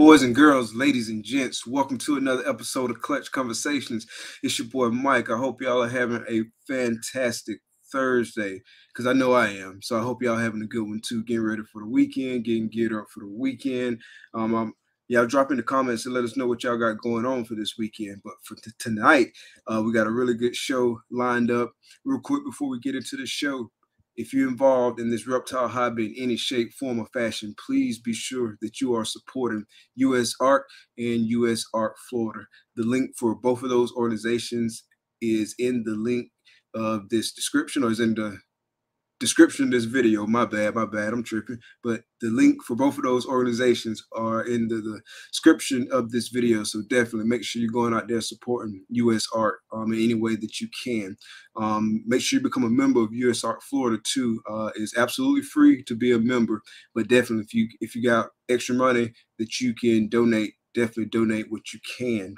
Boys and girls, ladies and gents, welcome to another episode of Clutch Conversations. It's your boy Mike. I hope y'all are having a fantastic Thursday, because I know I am. So I hope y'all having a good one too. Getting ready for the weekend, getting geared up for the weekend. Y'all drop in the comments and let us know what y'all got going on for this weekend. But for tonight, we got a really good show lined up. Real quick before we get into the show, if you're involved in this reptile hobby in any shape, form, or fashion, please be sure that you are supporting U.S. Art and U.S. Art Florida. The link for both of those organizations is in the link of this description, or is in the description of this video. My bad, I'm tripping. But the link for both of those organizations are in the description of this video. So definitely make sure you're going out there supporting U.S. Art in any way that you can. Make sure you become a member of U.S. Art Florida too. It's absolutely free to be a member, but definitely if you got extra money that you can donate, definitely donate what you can.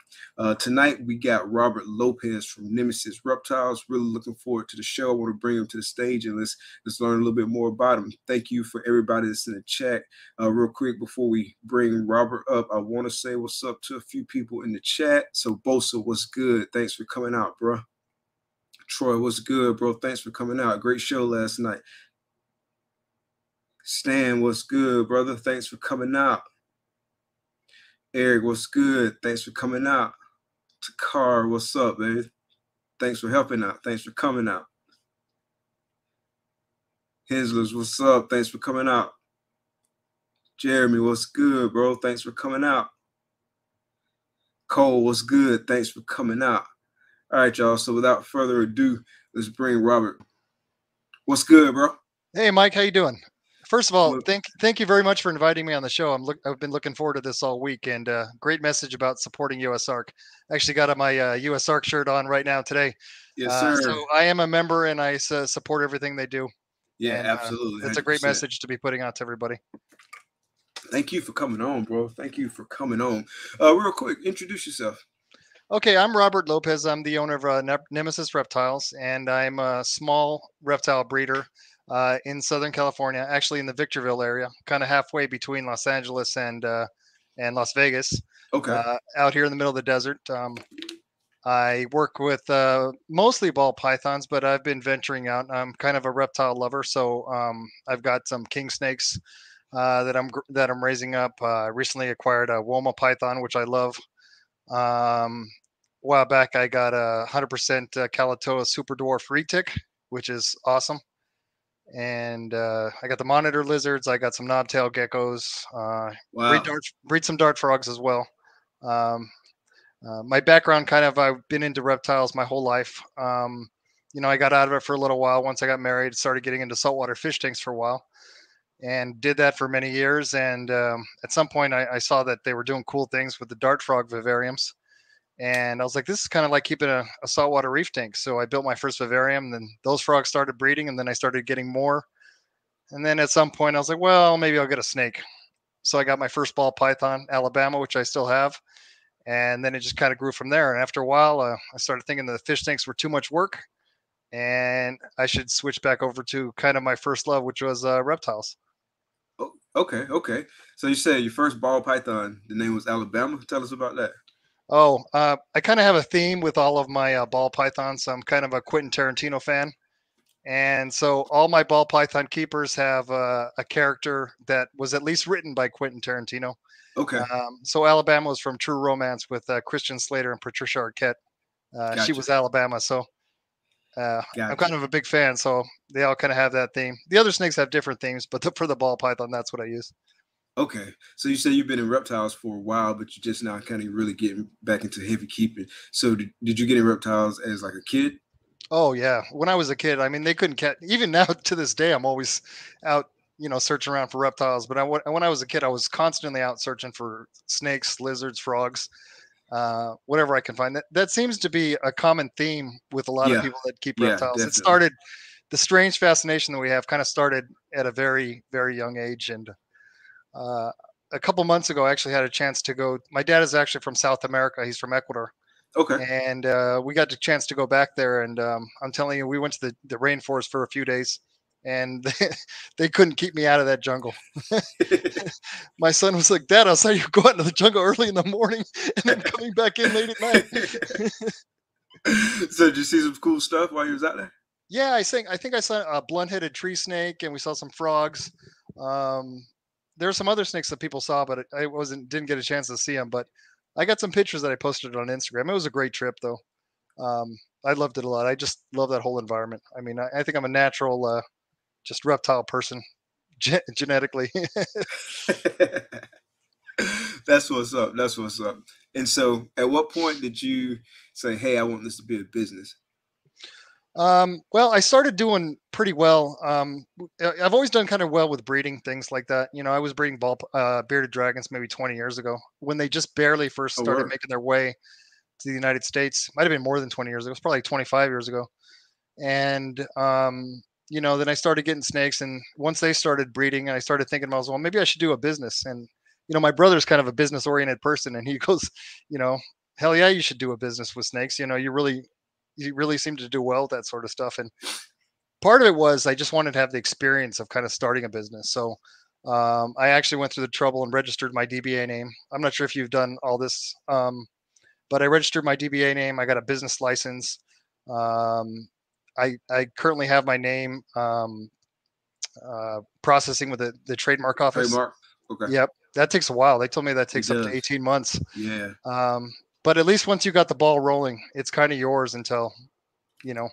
Tonight we got Robert Lopez from Nemesis Reptiles. Really looking forward to the show. I want to bring him to the stage and let's learn a little bit more about him. Thank you for everybody that's in the chat. Real quick before we bring Robert up, I want to say what's up to a few people in the chat. So Bosa, what's good? Thanks for coming out, bro. Troy, what's good, bro? Thanks for coming out. Great show last night. Stan, what's good, brother? Thanks for coming out. Eric, what's good? Thanks for coming out. Takar, what's up, man? Thanks for helping out. Thanks for coming out. Henslers, what's up? Thanks for coming out. Jeremy, what's good, bro? Thanks for coming out. Cole, what's good? Thanks for coming out. All right, y'all. So without further ado, let's bring Robert. What's good, bro? Hey, Mike, how you doing? First of all, thank you very much for inviting me on the show. I've been looking forward to this all week, and great message about supporting US ARC. I actually got my US ARC shirt on right now today. Yes, sir. So I am a member, and I support everything they do. Yeah, and, absolutely. That's a great message to be putting out to everybody. Thank you for coming on, bro. Thank you for coming on. Real quick, introduce yourself. Okay, I'm Robert Lopez. I'm the owner of Nemesis Reptiles, and I'm a small reptile breeder in Southern California, actually in the Victorville area, kind of halfway between Los Angeles and Las Vegas. Okay. Out here in the middle of the desert. I work with mostly ball pythons, but I've been venturing out. I'm kind of a reptile lover, so I've got some king snakes that I'm raising up. Recently acquired a Woma python, which I love. A while back, I got a 100% Calatoa super dwarf retic, which is awesome. And I got the monitor lizards. I got some knobtail geckos. Wow. Breed some dart frogs as well. My background, I've been into reptiles my whole life. I got out of it for a little while. Once I got married, started getting into saltwater fish tanks for a while, and did that for many years. And at some point, I saw that they were doing cool things with the dart frog vivariums. And I was like, this is kind of like keeping a saltwater reef tank. So I built my first vivarium, and then those frogs started breeding, and then I started getting more. And then at some point I was like, well, maybe I'll get a snake. So I got my first ball python, Alabama, which I still have. And then it just kind of grew from there. And after a while, I started thinking that the fish tanks were too much work, and I should switch back over to kind of my first love, which was reptiles. Oh, okay. So you said your first ball python, the name was Alabama. Tell us about that. Oh, I kind of have a theme with all of my ball pythons. I'm kind of a Quentin Tarantino fan. And so all my ball python keepers have a character that was at least written by Quentin Tarantino. Okay. So Alabama was from True Romance with Christian Slater and Patricia Arquette. Gotcha. She was Alabama. So I'm kind of a big fan. So they all kind of have that theme. The other snakes have different themes, but for the ball python, that's what I use. Okay. So you say you've been in reptiles for a while, but you're just now kind of really getting back into heavy keeping. So did you get in reptiles as like a kid? Oh, yeah. When I was a kid, I mean, they couldn't catch, even now to this day, I'm always out, searching around for reptiles. But when I was a kid, I was constantly out searching for snakes, lizards, frogs, whatever I can find. That seems to be a common theme with a lot of people that keep reptiles. Definitely. It started, the strange fascination that we have kind of started at a very, very young age. And a couple months ago, I actually had a chance to go. My dad is actually from South America. He's from Ecuador. Okay. And we got the chance to go back there. And I'm telling you, we went to the rainforest for a few days. and they couldn't keep me out of that jungle. My son was like, "Dad, I saw you go out into the jungle early in the morning and then coming back in late at night." So did you see some cool stuff while you was out there? Yeah, I think I saw a blunt-headed tree snake, and we saw some frogs. Um, there were some other snakes that people saw, but I didn't get a chance to see them. But I got some pictures that I posted on Instagram. It was a great trip, though. I loved it a lot. I just love that whole environment. I mean, I think I'm a natural, just reptile person, genetically. That's what's up. That's what's up. And so, at what point did you say, "Hey, I want this to be a business"? Well, I started doing pretty well. I've always done kind of well with breeding things like that. You know, I was breeding bearded dragons maybe 20 years ago when they just barely first Oh, started word. making their way to the United States. Might have been more than 20 years ago. It was probably 25 years ago. And you know, then I started getting snakes, and once they started breeding, I started thinking, well, maybe I should do a business. And you know, my brother's kind of a business-oriented person, and he goes, you know, hell yeah, you should do a business with snakes. You know, you really seem to do well with that sort of stuff. And part of it was I just wanted to have the experience of kind of starting a business. So I actually went through the trouble and registered my DBA name. I'm not sure if you've done all this, but I registered my DBA name. I got a business license. Um, I currently have my name processing with the trademark office. Trademark. Okay. Yep, that takes a while. They told me that It takes up to does. 18 months. Yeah. Um, but at least once you got the ball rolling, it's kind of yours until you know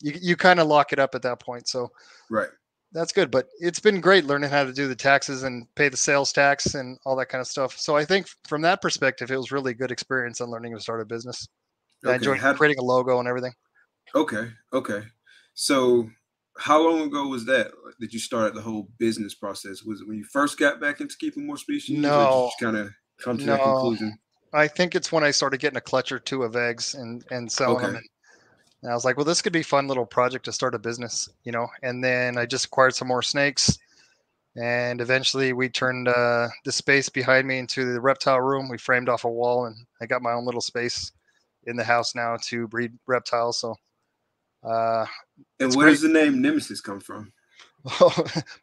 you kind of lock it up at that point. So Right. that's good. But it's been great learning how to do the taxes and pay the sales tax and all that kind of stuff. So I think from that perspective, it was really a good experience on learning to start a business. I Okay. enjoyed creating a logo and everything. Okay. Okay. So, how long ago was that? Did you start the whole business process? Was it when you first got back into keeping more species, or did you No, just kind of come to that no. conclusion? I think it's when I started getting a clutch or two of eggs and selling them. Okay. And I was like, well, this could be a fun little project to start a business, you know. And then I just acquired some more snakes. And eventually we turned the space behind me into the reptile room. We framed off a wall, and I got my own little space in the house now to breed reptiles. So uh, And it's where great. does the name Nemesis come from?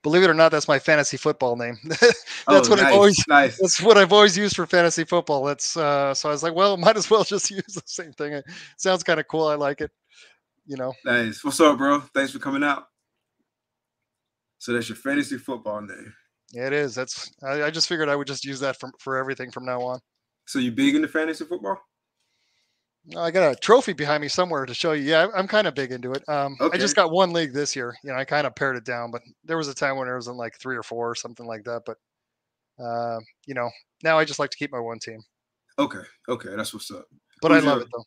Believe it or not, that's my fantasy football name. Oh, nice, nice, That's what I've always used for fantasy football. That's so I was like, well, might as well just use the same thing. It sounds kind of cool. I like it, you know. nice. What's up, bro? Thanks for coming out. So that's your fantasy football name. Yeah, it is. I just figured I would just use that for everything from now on. So you big into fantasy football? I got a trophy behind me somewhere to show you. Yeah, I'm kind of big into it. I Okay, just got one league this year. You know, I kind of pared it down, but there was a time when it was in like 3 or 4 or something like that. But you know, now I just like to keep my one team. okay, okay. That's what's up. But I Who's love your it though.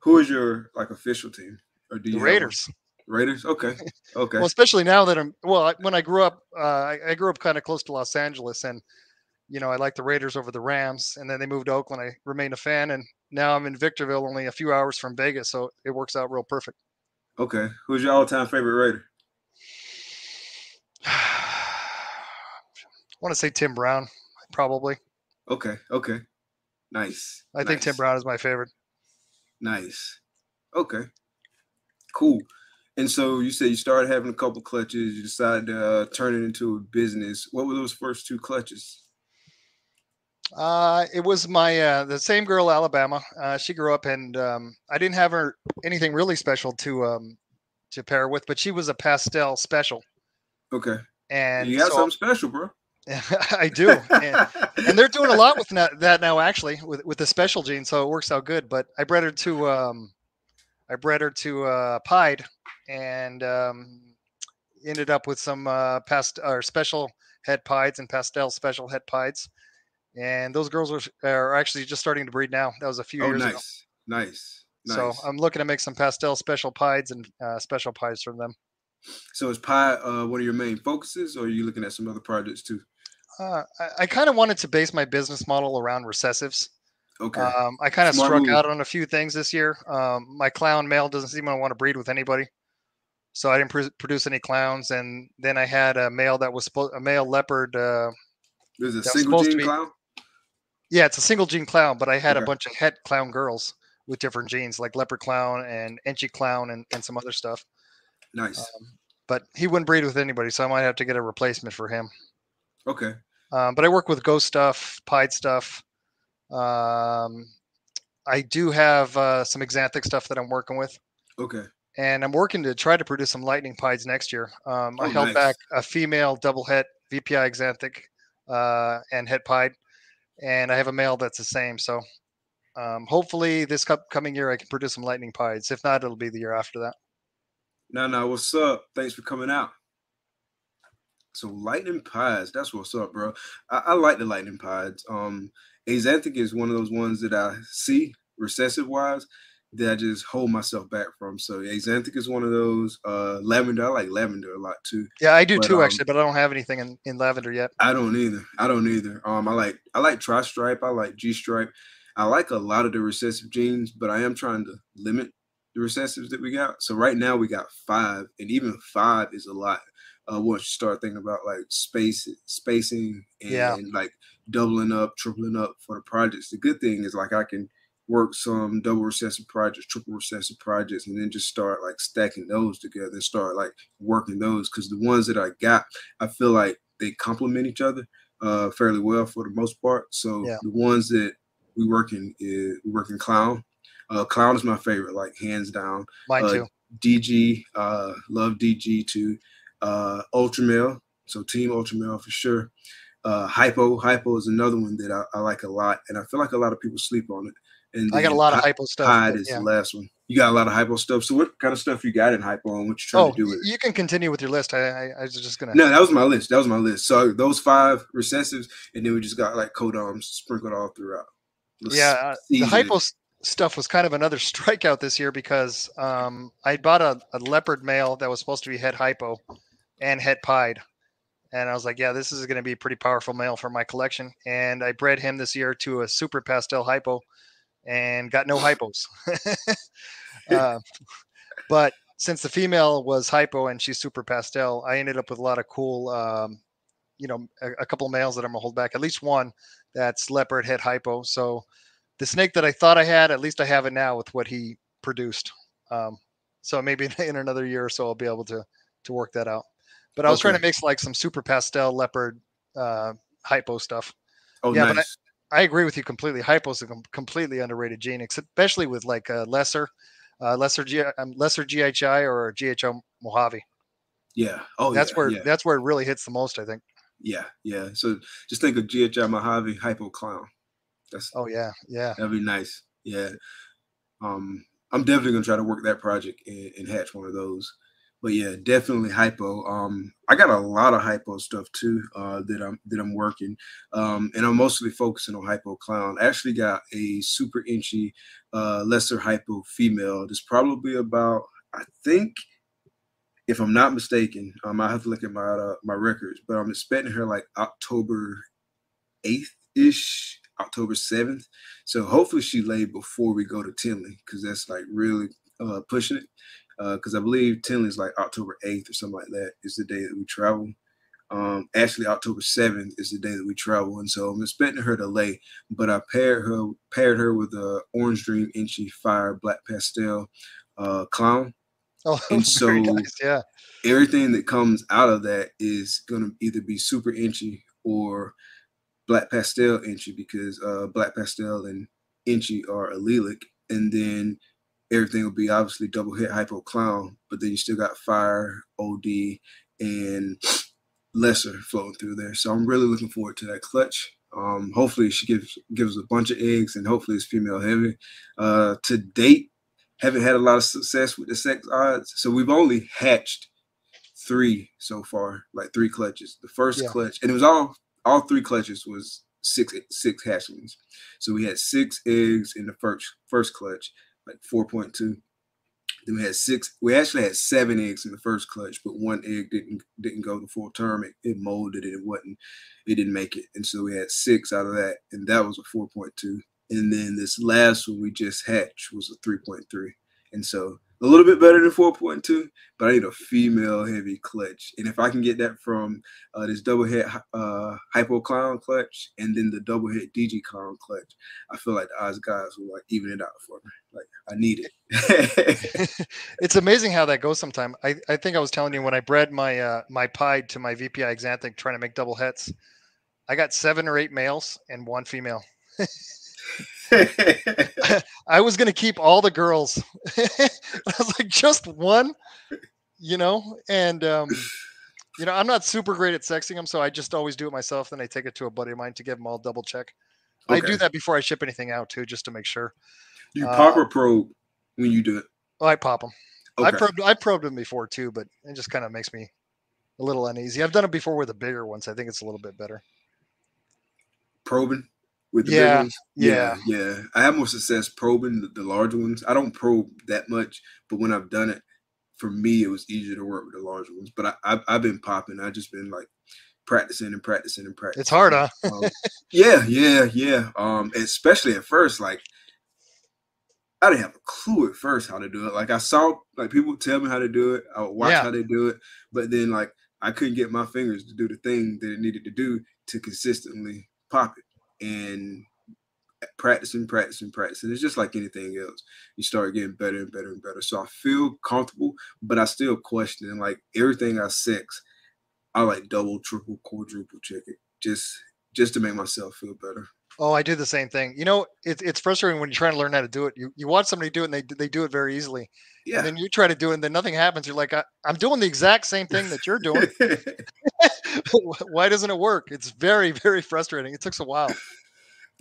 Who is your like official team, or do The you have one? Raiders. Raiders. Okay, okay, Well, especially now that when I grew up, I grew up kind of close to Los Angeles, and you know, I like the Raiders over the Rams, and then they moved to Oakland. I remained a fan, and now I'm in Victorville, only a few hours from Vegas, so it works out real perfect. okay. Who's your all-time favorite Raider? I want to say Tim Brown, probably. Okay, okay. Nice, I think Tim nice, Brown is my favorite. nice. Okay, cool. And so you said you started having a couple clutches. You decided to turn it into a business. What were those first two clutches? It was my the same girl, Alabama. She grew up, and I didn't have her anything really special to pair with, but she was a pastel special, Okay, you and got so something special, bro. I do, and they're doing a lot with that now, actually, with the special gene, so it works out good. But I bred her to pied, and ended up with some past or special het pieds and pastel special het pieds. And those girls are actually just starting to breed now. That was a few Oh, years ago. nice, nice, So nice. I'm looking to make some pastel special pieds and special pies from them. So is pie one of your main focuses, or are you looking at some other projects too? I kind of wanted to base my business model around recessives. Okay, I kind of smart struck move. out on a few things this year. My clown male doesn't seem to want to breed with anybody, so I didn't produce any clowns. And then I had a male that was a male leopard There's a that was single supposed to gene be. clown. Yeah, it's a single gene clown, but I had a Okay, bunch of het clown girls with different genes, like leopard clown and enchi clown and some other stuff. nice. but he wouldn't breed with anybody, so I might have to get a replacement for him. Okay. But I work with ghost stuff, pied stuff. Um, I do have some exanthic stuff that I'm working with, Okay. and I'm working to try to produce some lightning pieds next year. I Oh, held back nice. a female double het VPI exanthic and het pied, and I have a male that's the same. So hopefully this coming year I can produce some lightning pieds. If not, it'll be the year after that. Now, what's up? Thanks for coming out. So lightning pies, that's what's up, bro. I like the lightning pies. Axanthic is one of those ones that I see recessive wise that I just hold myself back from. So Axanthic is one of those. Lavender, I like lavender a lot too. Yeah, I do But too, actually, but I don't have anything in lavender yet. I don't either. I don't either. I like tri-stripe. I like G-stripe. I like a lot of the recessive genes, but I am trying to limit the recessives that we got. So right now we got 5, and even 5 is a lot. Once you start thinking about like spacing, Yeah, and like doubling up, tripling up for the projects. The good thing is like I can work some double recessive projects, triple recessive projects, and then just start like stacking those together and start like working those, because the ones that I got, I feel like they complement each other fairly well for the most part. So yeah, the ones that we work in clown. Clown is my favorite, like hands down. mine Uh, too. DG, love DG too. Ultramel, so Team Ultramel for sure. Hypo is another one that I like a lot, and I feel like a lot of people sleep on it. And I got a then lot of hypo stuff, Pied but is the yeah. last one. You got a lot of hypo stuff. So what kind of stuff you got in hypo, and what you trying to Oh, do with it? you can continue with your list. I was just gonna. No, that was my list. That was my list. So those 5 recessives, and then we just got like codoms sprinkled all throughout. Yeah, Let's the season it. hypo stuff was kind of another strikeout this year because I bought a leopard male that was supposed to be het hypo and het pied, and I was like, yeah, this is going to be a pretty powerful male for my collection. And I bred him this year to a super pastel hypo, and got no hypos. uh, but since the female was hypo and she's super pastel, I ended up with a lot of cool, a couple of males that I'm gonna hold back. At least one that's leopard het hypo. So the snake that I thought I had, at least I have it now with what he produced. Um, so maybe in another year or so, I'll be able to work that out. But I was trying Okay. to mix like some super pastel leopard hypo stuff. Oh, Yeah, but nice. I agree with you completely. Hypo is a completely underrated gene, especially with like lesser GHI or GHO Mojave. Yeah. Oh, yeah. Yeah. That's where it really hits the most, I think. Yeah. Yeah. So just think of GHI Mojave Hypo Clown. That's Oh yeah, yeah, That'd be nice. Yeah. Um, I'm definitely gonna try to work that project and hatch one of those. But yeah, definitely hypo. I got a lot of hypo stuff too that I'm working, and I'm mostly focusing on hypo clown. I actually got a super inchy lesser hypo female. That's probably about, I think, if I'm not mistaken, I have to look at my records, but I'm expecting her like October 8th ish, October 7th. So hopefully she laid before we go to Tinley, because that's like really pushing it. Because I believe Tinley is like October 8th or something like that is the day that we travel. Actually, October 7th is the day that we travel, and so I'm expecting her to lay. But I paired her with a Orange Dream Inchy Fire Black Pastel Clown, Oh, and very so nice. Yeah, everything that comes out of that is gonna either be super inchy or black pastel inchy, because black pastel and inchy are allelic, and then everything will be obviously double hit hypo clown, but then you still got fire, OD, and lesser flowing through there. So I'm really looking forward to that clutch. Hopefully she gives a bunch of eggs, and hopefully it's female heavy. To date, haven't had a lot of success with the sex odds, so we've only hatched 3 so far, like 3 clutches. The first yeah. clutch, and it was all 3 clutches was six hatchlings. So we had 6 eggs in the first clutch, like 4.2. Then we had 6. We actually had 7 eggs in the first clutch, but 1 egg didn't go the full term. It molded and it didn't make it, and so we had 6 out of that, and that was a 4.2. And then this last one we just hatched was a 3.3. And so a little bit better than 4.2, but I need a female heavy clutch. And if I can get that from this double head hypo clown clutch and then the double head DG clown clutch, I feel like the odds guys will like even it out for me. Like I need it. It's amazing how that goes sometime. I think I was telling you when I bred my my pied to my VPI xanthic trying to make double hets, I got 7 or 8 males and 1 female. I was going to keep all the girls. I was like, just one, you know, and you know, I'm not super great at sexing them, so I just always do it myself. Then I take it to a buddy of mine to give them all double check. I Okay. do that before I ship anything out too, just to make sure. Do you pop or probe when you do it? Oh, I pop them. Okay. I probed them before too, but it just kind of makes me a little uneasy. I've done it before with the bigger ones. I think it's a little bit better. Probing with the big Yeah, ones? yeah. Yeah. I have more success probing the larger ones. I don't probe that much, but when I've done it, for me, it was easier to work with the larger ones. But I've been popping. I've just been like practicing and practicing and It's hard, practicing. huh? Yeah. Especially at first, like I didn't have a clue at first how to do it. Like I saw like people tell me how to do it. I would watch Yeah. how they do it, but then like I couldn't get my fingers to do the thing that it needed to do to consistently pop it. And practicing. It's just like anything else. You start getting better and better and better. So I feel comfortable, but I still question and like everything I sex, I like double, triple, quadruple check it just to make myself feel better. Oh, I do the same thing. You know, it's frustrating when you're trying to learn how to do it. You watch somebody do it and they do it very easily. And Yeah. then you try to do it and then nothing happens. You're like, I'm doing the exact same thing that you're doing. Why doesn't it work? It's very, very frustrating. It took a while.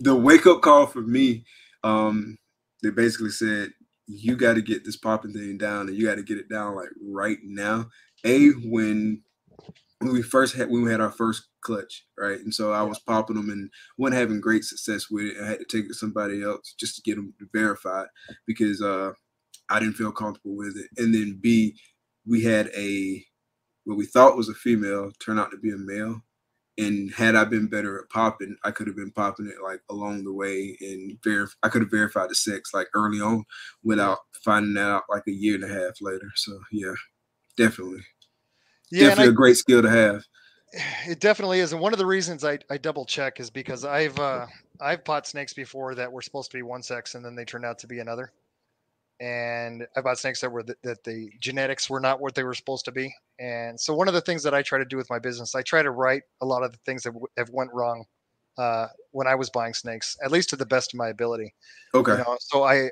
The wake up call for me, they basically said, you got to get this popping thing down and you got to get it down like right now. When we had our first clutch, right? And so I Yeah. was popping them and wasn't having great success with it. I had to take it to somebody else just to get them verified because I didn't feel comfortable with it. And then B, we had what we thought was a female turn out to be a male. And had I been better at popping, I could have been popping it like along the way, and I could have verified the sex like early on Yeah. without finding that out like a year and a half later. So yeah, definitely, Yeah. And definitely a great skill to have. it definitely is. And one of the reasons I double check is because I've pot snakes before that were supposed to be one sex and then they turned out to be another. And I bought snakes that were that the genetics were not what they were supposed to be. And so one of the things that I try to do with my business, I try to write a lot of the things that have went wrong when I was buying snakes, at least to the best of my ability. You Okay, know, so I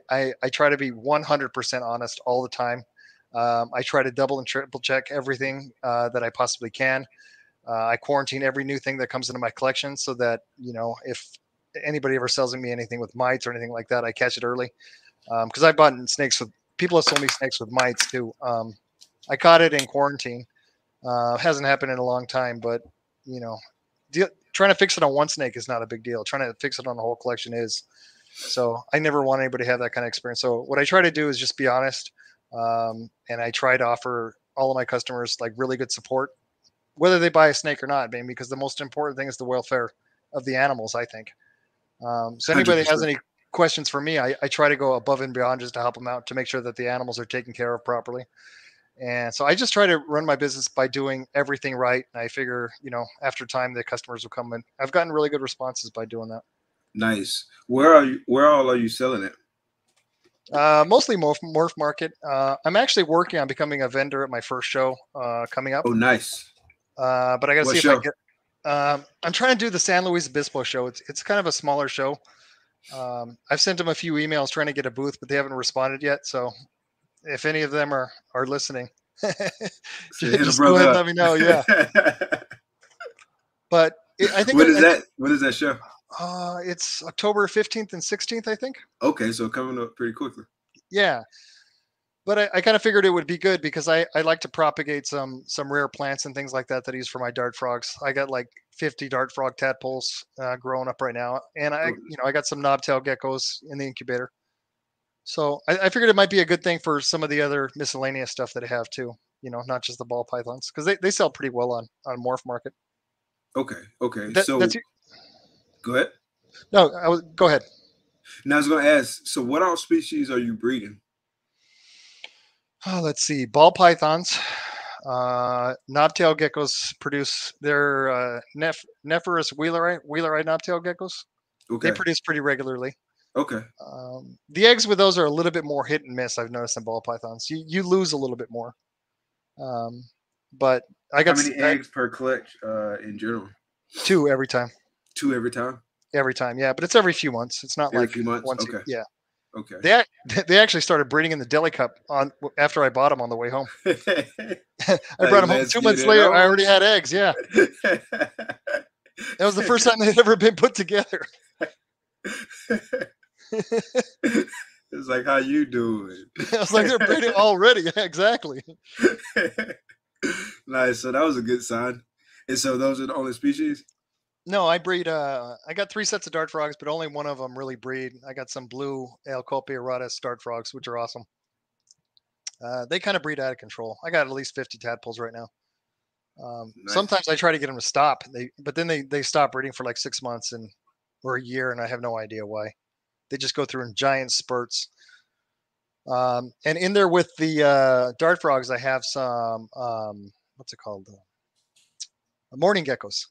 try to be 100% honest all the time. I try to double and triple check everything that I possibly can. I quarantine every new thing that comes into my collection so that, you know, if anybody ever sells me anything with mites or anything like that, I catch it early. Because I bought snakes with people have sold me snakes with mites too. I caught it in quarantine. Hasn't happened in a long time, but you know, trying to fix it on one snake is not a big deal. Trying to fix it on the whole collection is. So I never want anybody to have that kind of experience. So what I try to do is just be honest, and I try to offer all of my customers like really good support, whether they buy a snake or not. I mean, because the most important thing is the welfare of the animals. I think. So 100%. anybody that has any questions for me, I try to go above and beyond just to help them out to make sure that the animals are taken care of properly. And so I just try to run my business by doing everything right. And I figure, you know, after time, the customers will come in. I've gotten really good responses by doing that. Nice. Where all are you selling it? Mostly morph market. I'm actually working on becoming a vendor at my first show coming up. Oh, nice. But I got to What see if I show? get. I'm trying to do the San Luis Obispo show. It's kind of a smaller show. I've sent them a few emails trying to get a booth, but they haven't responded yet. So if any of them are listening, So hit a just go ahead and brother let me know. Yeah, up. but I think When is I think that? When is that show? it's October 15th and 16th. I think. Okay, so coming up pretty quickly. Yeah, but I kind of figured it would be good because I like to propagate some rare plants and things like that that I use for my dart frogs. I got like 50 dart frog tadpoles growing up right now, and Oh, I got some knobtail geckos in the incubator. So I figured it might be a good thing for some of the other miscellaneous stuff that I have too. You know, not just the ball pythons because they sell pretty well on morph market. okay. That's So go ahead. no. Go ahead. Now I was going to ask. So, what all species are you breeding? Let's see, ball pythons, knobtail geckos produce their Nephrus wheelerite knobtail geckos. They Okay. produce pretty regularly. Okay. The eggs with those are a little bit more hit and miss. I've noticed in ball pythons. You lose a little bit more. Um, but I How got many eggs per clutch in general? two every time. Two every time? Every time, yeah. But it's every few months. It's not Every like few months? once. Okay. Yeah, Okay. they actually started breeding in the deli cup on after I bought them on the way home. I Like, brought them home let's 2 months get it later. I on. already had eggs. Yeah, that was the first time they'd ever been put together. It's like, how you doing? I was like, they're breeding already. Yeah, exactly. Nice. So that was a good sign. And so those are the only species? No, I breed. I got 3 sets of dart frogs, but only one of them really breed. I got some blue Alcopia dart frogs, which are awesome. They kind of breed out of control. I got at least 50 tadpoles right now. Nice. Sometimes I try to get them to stop. But then they stop breeding for like 6 months or a year, and I have no idea why. They just go through in giant spurts. And in there with the dart frogs, I have some what's it called? Morning geckos.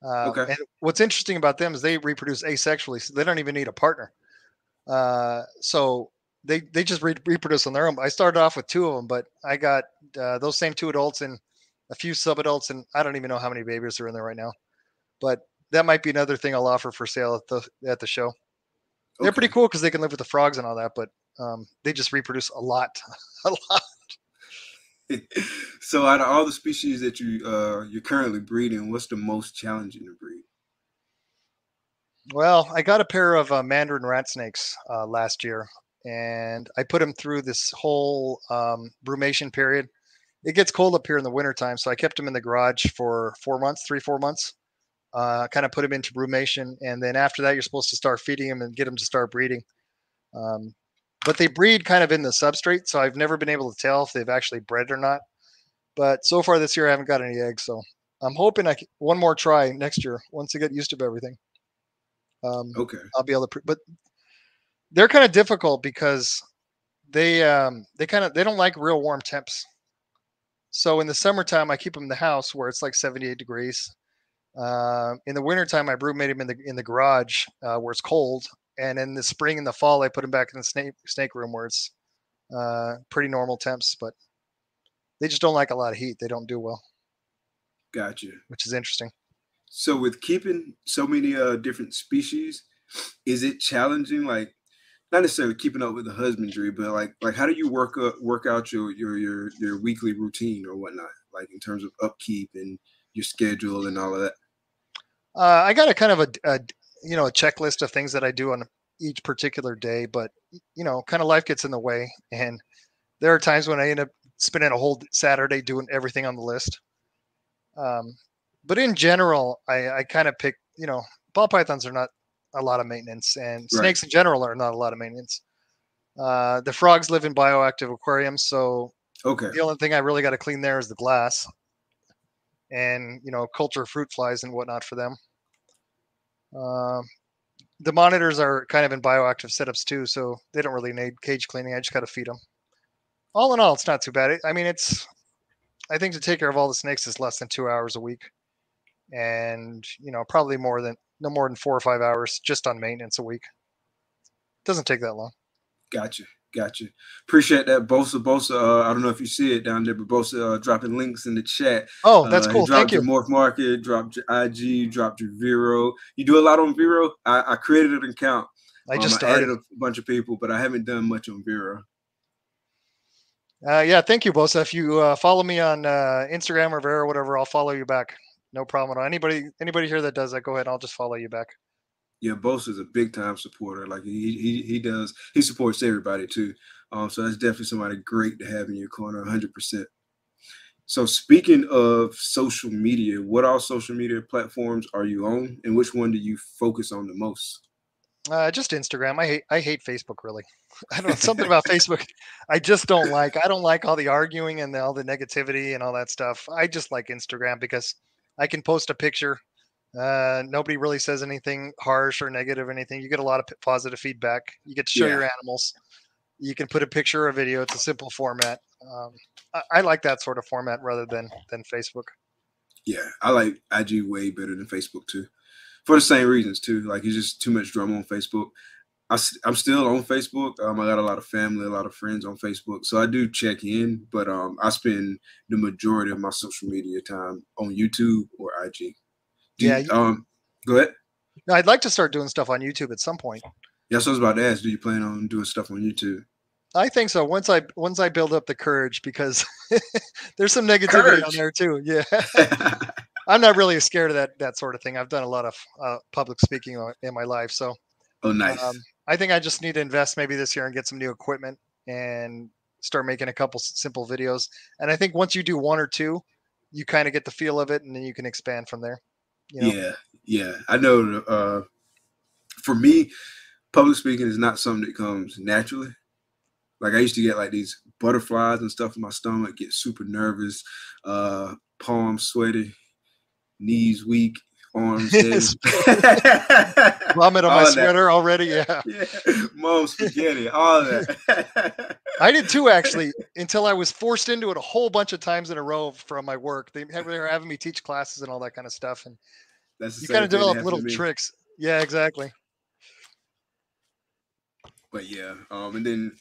Okay. And what's interesting about them is they reproduce asexually, so they don't even need a partner. So they just reproduce on their own. I started off with 2 of them, but I got those same 2 adults and a few subadults, and I don't even know how many babies are in there right now. But that might be another thing I'll offer for sale at the show. They're pretty Okay. cool because they can live with the frogs and all that, but they just reproduce a lot, a lot. So out of all the species that you're currently breeding, what's the most challenging to breed? Well, I got a pair of mandarin rat snakes last year, and I put them through this whole brumation period. It gets cold up here in the wintertime, so I kept them in the garage for 4 months, 3, 4 months. Kind of put them into brumation, and then after that, you're supposed to start feeding them and get them to start breeding. Um, but they breed kind of in the substrate, so I've never been able to tell if they've actually bred or not. But so far this year, I haven't got any eggs, so I'm hoping one more try next year once I get used to everything. Okay. I'll be able to. But they're kind of difficult because they don't like real warm temps. So in the summertime, I keep them in the house where it's like 78 degrees. In the wintertime, I brumate them in the garage where it's cold, and in the spring and the fall, I put them back in the snake room where it's pretty normal temps. But they just don't like a lot of heat. They don't do well, Gotcha. which is interesting. So with keeping so many different species, is it challenging? Like, not necessarily keeping up with the husbandry, but like how do you work out your weekly routine or whatnot, like in terms of upkeep and your schedule and all of that? I got a kind of a checklist of things that I do on each particular day, but kind of life gets in the way, and there are times when I end up spending a whole Saturday doing everything on the list. Um, but in general, I kind of pick, ball pythons are not a lot of maintenance, and Right. snakes in general are not a lot of maintenance. The frogs live in bioactive aquariums, so Okay. the only thing I really got to clean there is the glass and, culture fruit flies and whatnot for them. Uh, the monitors are kind of in bioactive setups too, so they don't really need cage cleaning. I just got to feed them. All in all, it's not too bad. I mean, I think to take care of all the snakes is less than 2 hours a week, and probably no more than 4 or 5 hours just on maintenance a week. Doesn't take that long. Gotcha. Gotcha. Appreciate that, Bosa. Bosa, I don't know if you see it down there, but Bosa dropping links in the chat. Oh, that's He cool. Thank dropped your you. Morph Market, dropped your IG, dropped your Vero. You do a lot on Vero. I created an account. I just I added started. a bunch of people, but I haven't done much on Vero. Yeah, thank you, Bosa. If you follow me on Instagram or Vero or whatever, I'll follow you back. No problem at all. Anybody here that does that, go ahead. I'll just follow you back. Yeah, Bosa is a big time supporter. Like he supports everybody too. So that's definitely somebody great to have in your corner, 100%. So speaking of social media, what all social media platforms are you on, and which one do you focus on the most? Just Instagram. I hate Facebook really. I don't know, something about Facebook. I just don't like. I don't like all the arguing and all the negativity and all that stuff. I just like Instagram because I can post a picture. Nobody really says anything harsh or negative or anything. You get a lot of positive feedback. You get to show Yeah, your animals. You can put a picture or a video. It's a simple format. I like that sort of format rather than Facebook. Yeah, I like IG way better than Facebook too, for the same reasons too. Like it's just too much drama on Facebook. I'm still on Facebook. I got a lot of family, a lot of friends on Facebook, so I do check in. But I spend the majority of my social media time on YouTube or IG. Yeah. Go ahead. No, I'd like to start doing stuff on YouTube at some point. Yeah, so I was about to ask, do you plan on doing stuff on YouTube? I think so. Once I build up the courage, because there's some negativity on Courage. there too. Yeah. I'm not really scared of that sort of thing. I've done a lot of public speaking in my life, so Oh, nice. I think I just need to invest maybe this year and get some new equipment and start making a couple simple videos. And I think once you do one or two, you kind of get the feel of it, and then you can expand from there. You know? Yeah, yeah. I know. For me, public speaking is not something that comes naturally. Like I used to get like these butterflies and stuff in my stomach, get super nervous, palms sweaty, knees weak, arms heavy. Vomit on my All sweater that. already. Yeah. Yeah, mom spaghetti, all that. I did too, actually, until I was forced into it a whole bunch of times in a row from my work. They were having me teach classes and all that kind of stuff, and That's the you kind same of thing that develop happened little to me. tricks. Yeah, exactly. But yeah, and then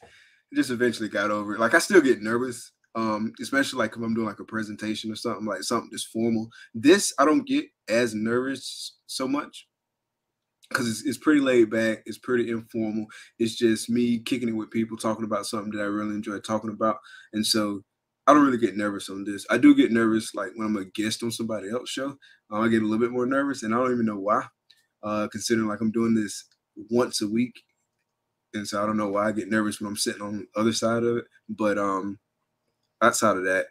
just eventually got over it. Like I still get nervous, especially like if I'm doing like a presentation or something like something that's formal. This I don't get as nervous so much because it's pretty laid back. It's pretty informal. It's just me kicking it with people, talking about something that I really enjoy talking about, and so I don't really get nervous on this. I do get nervous like when I'm a guest on somebody else's show. I get a little bit more nervous, and I don't even know why. Considering like I'm doing this once a week. And so I don't know why I get nervous when I'm sitting on the other side of it. But outside of that,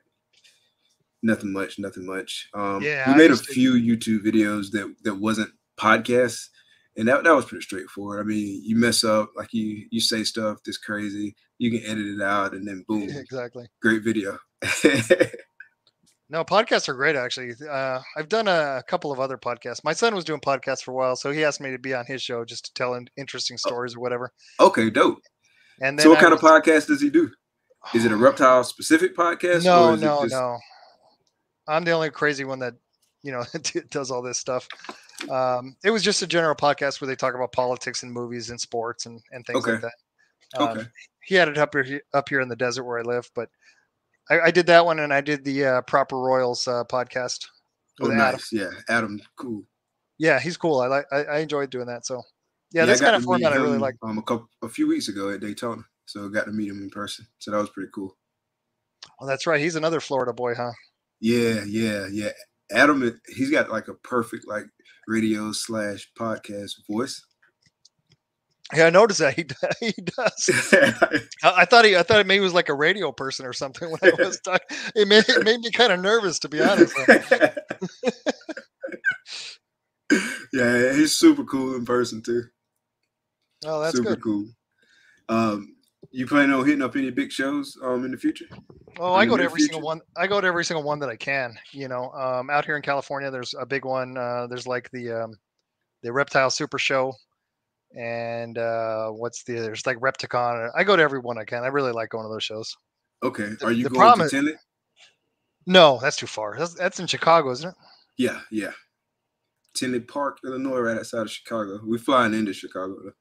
nothing much. Yeah, We I made a used to. few YouTube videos that wasn't podcasts, and that was pretty straightforward. I mean, you mess up, like you say stuff that's crazy, you can edit it out, and then boom, Exactly. great video. No, podcasts are great, actually. I've done a couple of other podcasts. My son was doing podcasts for a while, so he asked me to be on his show just to tell interesting stories or whatever. Okay, dope. And So then what I kind of was, podcast does he do? Is it a reptile specific podcast or no, is it no, just no. I'm the only crazy one that does all this stuff. It was just a general podcast where they talk about politics and movies and sports and things okay? like that. Okay. He had it up here in the desert where I live, but I did that one, and I did the Proper Royals podcast Oh, with Adam. nice. Yeah, Adam, cool. Yeah, he's cool. I enjoyed doing that. So yeah, Yeah, I this got kind to of meet format I really like. him a few weeks ago at Daytona, so I got to meet him in person. So that was pretty cool. Oh, that's right. He's another Florida boy, huh? Yeah. Adam, he's got like a perfect like radio slash podcast voice. Yeah, I noticed that he does. I thought maybe he was like a radio person or something when I was talking. It made me kind of nervous, to be honest. Yeah, he's super cool in person too. Oh, that's Super good. cool. You planning on hitting up any big shows in the future? Oh, In I the go to near every single future? one. I go to every single one that I can. Out here in California, there's a big one. There's like the Reptile Super Show, and there's like Repticon. I go to every one I can. I really like going to those shows. Okay. Are you The going to problem is, Tinley? no, that's too far. That's in Chicago, isn't it? Yeah. Tinley Park, Illinois, right outside of Chicago. We're flying into Chicago though.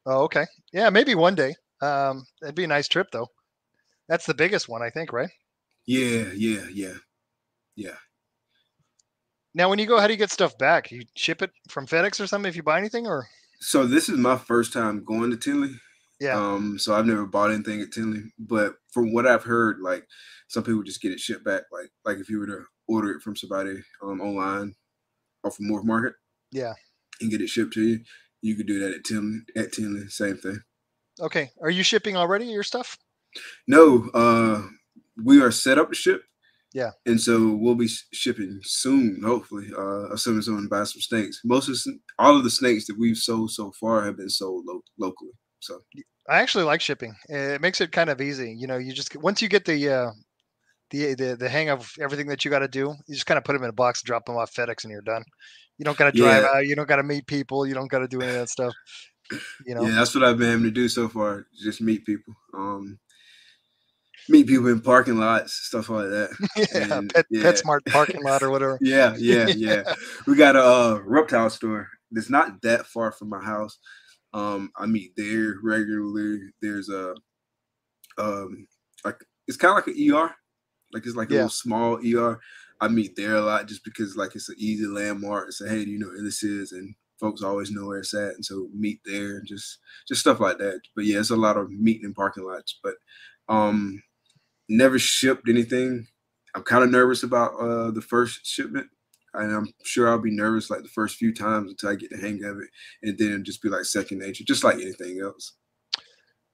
Oh, okay. Yeah, maybe one day. It'd be a nice trip though. That's the biggest one, I think, right? Yeah. Now, when you go, how do you get stuff back? You ship it from FedEx or something if you buy anything, or So this is my first time going to Tinley. yeah, So I've never bought anything at Tinley, but from what I've heard, like some people just get it shipped back. Like if you were to order it from somebody online off of Morph Market yeah. and get it shipped to you, you could do that at Tinley. At Tinley, same thing. Okay. Are you shipping already your stuff? No, we are set up to ship. Yeah. And so we'll be shipping soon, hopefully, assuming someone buys some snakes. All of the snakes that we've sold so far have been sold locally. So I actually like shipping. It makes it kind of easy. You just once you get the hang of everything that you got to do, you just kind of put them in a box, drop them off FedEx, and you're done. You don't got to drive yeah, out. You don't got to meet people. You don't got to do any of that stuff. yeah, that's what I've been able to do so far. Just meet people. meet people in parking lots, stuff like that. Yeah, And yeah, PetSmart parking lot or whatever. yeah. We got a reptile store that's not that far from my house. I meet there regularly. There's a like it's kind of like an ER, like it's like a Yeah. little small ER. I meet there a lot just because like it's an easy landmark and say, hey, do you know where this is? And folks always know where it's at, and so meet there and just stuff like that. But yeah, it's a lot of meeting in parking lots. But um, never shipped anything. I'm kind of nervous about the first shipment. And I'm sure I'll be nervous like the first few times until I get the hang of it, and then it'll just be like second nature, just like anything else.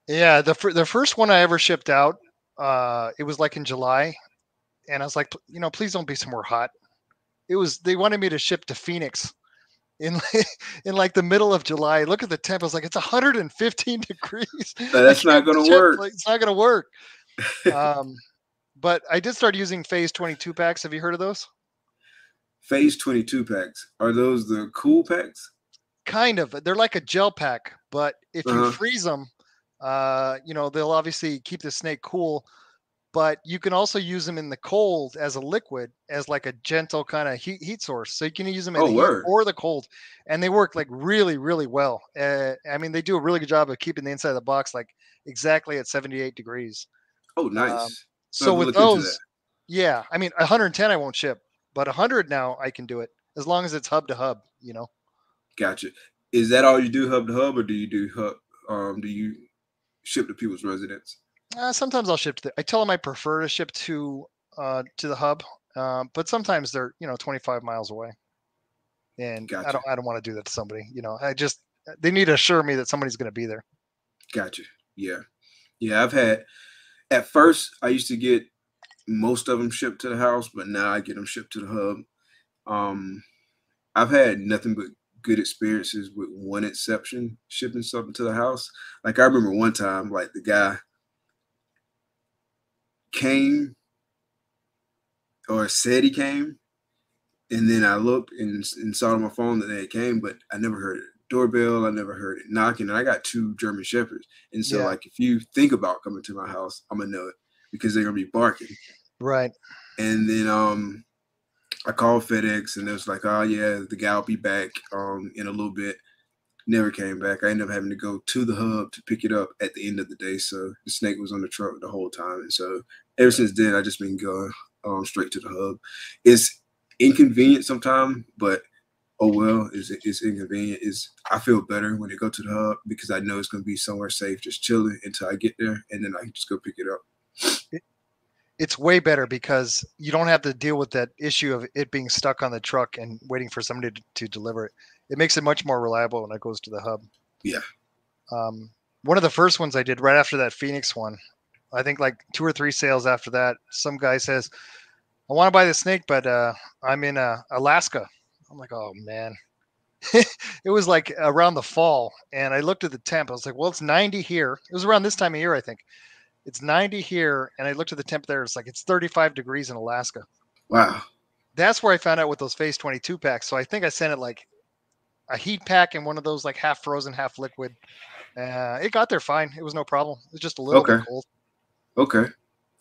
Yeah, the first one I ever shipped out, it was like in July, and I was like, please don't be somewhere hot. They wanted me to ship to Phoenix in in like the middle of July. Look at the temp. I was like, it's 115 degrees. I That's not can't gonna ship. work. Like, it's not gonna work. Um, but I did start using Phase 22 packs. Have you heard of those? Phase 22 packs, are those the cool packs? Kind of. They're like a gel pack, but if you Uh huh. freeze them, they'll obviously keep the snake cool. But you can also use them in the cold as a liquid, as like a gentle kind of heat source. So you can use them in Oh, the heat word. or the cold, and they work like really, really well. I mean, they do a really good job of keeping the inside of the box like exactly at 78 degrees. Oh, Um, nice. I so have to with look into that. those, yeah, I mean, 110 I won't ship, but 100 now I can do it as long as it's hub to hub. Gotcha. Is that all you do, hub to hub, or do you do hub? Do you ship to people's residence? Sometimes I'll ship I tell them I prefer to ship to the hub, but sometimes they're 25 miles away, and Gotcha. I don't want to do that to somebody. They need to assure me that somebody's going to be there. Gotcha. Yeah. Yeah. I've had, at first, I used to get most of them shipped to the house, but now I get them shipped to the hub. Um, I've had nothing but good experiences with one exception shipping something to the house. Like I remember one time, like the guy came or said he came, and then I looked and saw on my phone that they came, but I never heard it. Doorbell, I never heard it knocking. And I got two German shepherds, and so Yeah, like if you think about coming to my house, I'm gonna know it because they're gonna be barking. right. And then I called FedEx, and it was like, oh yeah, the guy will be back in a little bit. Never came back. I ended up having to go to the hub to pick it up at the end of the day. So the snake was on the truck the whole time, and so ever since then, I just been going straight to the hub. It's inconvenient sometimes, but oh well, it's inconvenient. I feel better when I go to the hub because I know it's gonna be somewhere safe, just chilling until I get there, and then I can just go pick it up. It, it's way better because you don't have to deal with that issue of it being stuck on the truck and waiting for somebody to deliver it. It makes it much more reliable when it goes to the hub. Yeah. Um, One of the first ones I did right after that Phoenix one, I think like 2 or 3 sales after that, some guy says, I want to buy the snake, but I'm in Alaska. I'm like, oh man. It was like around the fall, and I looked at the temp. I was like, well, it's 90 here. It was around this time of year, I think. It's 90 here, and I looked at the temp there. It's like it's 35 degrees in Alaska. Wow. That's where I found out with those Phase 22 packs. So I think I sent it like a heat pack and one of those like half frozen, half liquid. It got there fine. It was no problem. It was just a little bit Okay. cold. Okay.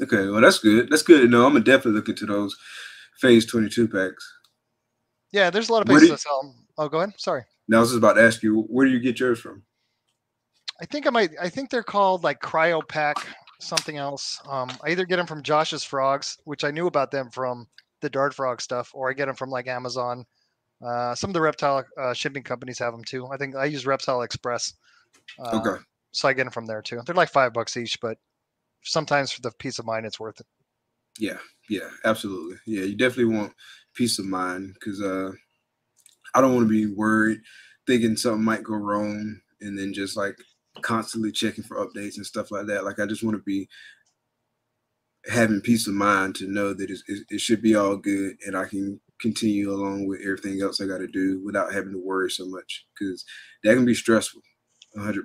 Okay. Well, that's good. That's good to know. I'm gonna definitely look into those Phase 22 packs. Yeah, there's a lot of Where places do that sell them. Oh, go ahead. Sorry. Now, I was just about to ask you, where do you get yours from? I think they're called like Cryo Pack, something else. I either get them from Josh's Frogs, which I knew about them from the Dart Frog stuff, or I get them from like Amazon. Some of the reptile shipping companies have them too. I think I use Reptile Express, Okay. so I get them from there too. They're like $5 each, but sometimes for the peace of mind, it's worth it. Yeah. Yeah. Absolutely. Yeah. You definitely want peace of mind because I don't want to be worried, thinking something might go wrong, and then just like constantly checking for updates and stuff like that. Like I just want to be having peace of mind to know that it should be all good and I can continue along with everything else I got to do without having to worry so much because that can be stressful. 100%.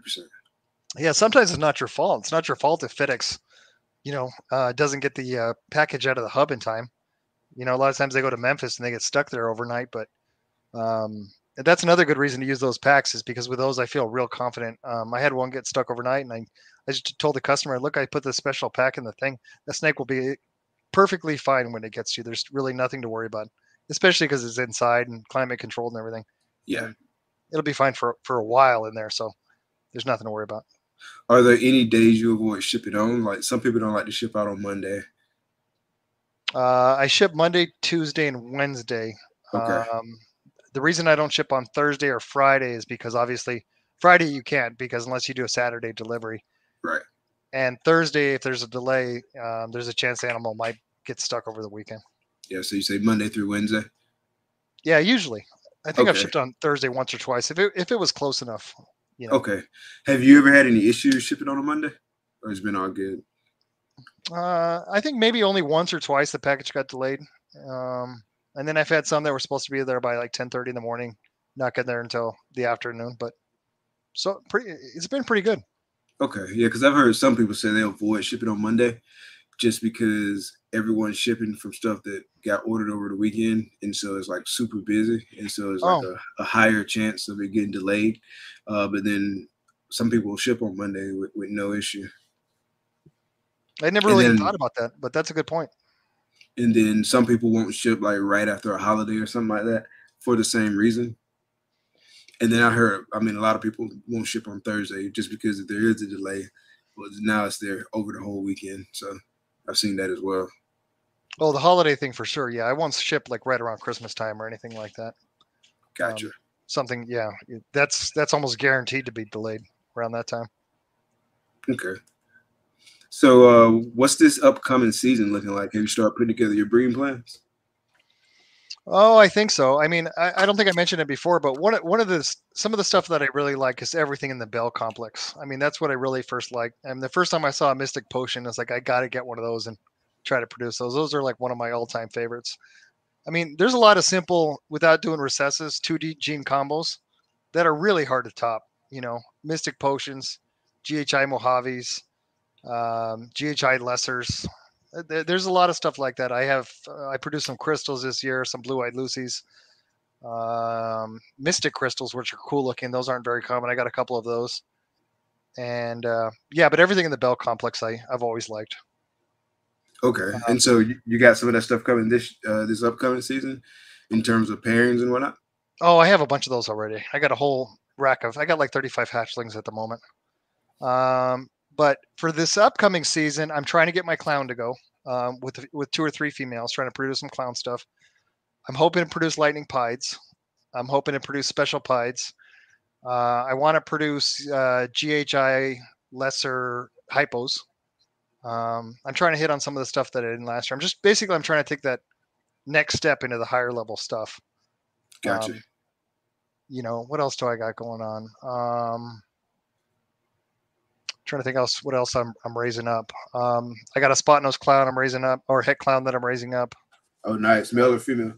Yeah, sometimes it's not your fault. It's not your fault if FedEx, doesn't get the package out of the hub in time. A lot of times they go to Memphis and they get stuck there overnight. But that's another good reason to use those packs, is because with those I feel real confident. I had one get stuck overnight, and I just told the customer, look, I put this special pack in the thing. The snake will be perfectly fine when it gets to you. There's really nothing to worry about, especially because it's inside and climate controlled and everything. Yeah. And it'll be fine for a while in there, so there's nothing to worry about. Are there any days you avoid shipping on? Like some people don't like to ship out on Monday. I ship Monday, Tuesday, and Wednesday. Okay. The reason I don't ship on Thursday or Friday is because obviously Friday you can't, because unless you do a Saturday delivery. Right. And Thursday, if there's a delay, there's a chance the animal might get stuck over the weekend. Yeah. So you say Monday through Wednesday? Yeah, usually. I think I've Okay. shipped on Thursday once or twice if it was close enough. You know. Okay. Have you ever had any issues shipping on a Monday, or it's been all good? I think maybe only once or twice the package got delayed. And then I've had some that were supposed to be there by like 10:30 in the morning, not getting there until the afternoon. But so it's been pretty good. Okay. Yeah, because I've heard some people say they avoid shipping on Monday just because everyone's shipping from stuff that got ordered over the weekend, and so it's like super busy, and so it's like Oh, a higher chance of it getting delayed. But then some people will ship on Monday with no issue. I never And really then thought about that, but that's a good point. and then some people won't ship like right after a holiday or something like that for the same reason. And then I mean, a lot of people won't ship on Thursday just because if there is a delay, but now it's there over the whole weekend. So I've seen that as well. Oh, the holiday thing for sure. Yeah, I won't ship like right around Christmas time or anything like that. Gotcha. Something, yeah, that's almost guaranteed to be delayed around that time. Okay. So what's this upcoming season looking like? Have you started putting together your breeding plans? Oh, I think so. I mean, I don't think I mentioned it before, but one of the some of the stuff that I really like is everything in the Bell complex. I mean, that's what I really first liked. And the first time I saw a Mystic Potion, I was like, I got to get one of those and try to produce those. Those are like one of my all-time favorites. I mean, there's a lot of simple, without doing recesses, 2D gene combos that are really hard to top. You know, Mystic Potions, GHI Mojaves, GHI Lessers. There's a lot of stuff like that. I produced some crystals this year, some blue-eyed Lucies, Mystic crystals, which are cool looking. Those aren't very common. I got a couple of those, and yeah, but everything in the Bell complex I've always liked. Okay. And so you got some of that stuff coming this upcoming season in terms of pairings and whatnot? Oh, I have a bunch of those already. I got a whole rack of. I got like 35 hatchlings at the moment. But for this upcoming season, I'm trying to get my clown to go with 2 or 3 females, trying to produce some clown stuff. I'm hoping to produce lightning pieds. I'm hoping to produce special pieds. I want to produce GHI lesser hypos. I'm trying to hit on some of the stuff that I didn't last year. I'm trying to take that next step into the higher level stuff. Gotcha. You know, what else do I got going on? Trying to think what else I'm raising up. I got a spot nose clown I'm raising up, or het clown that I'm raising up. Oh, nice. Male or female?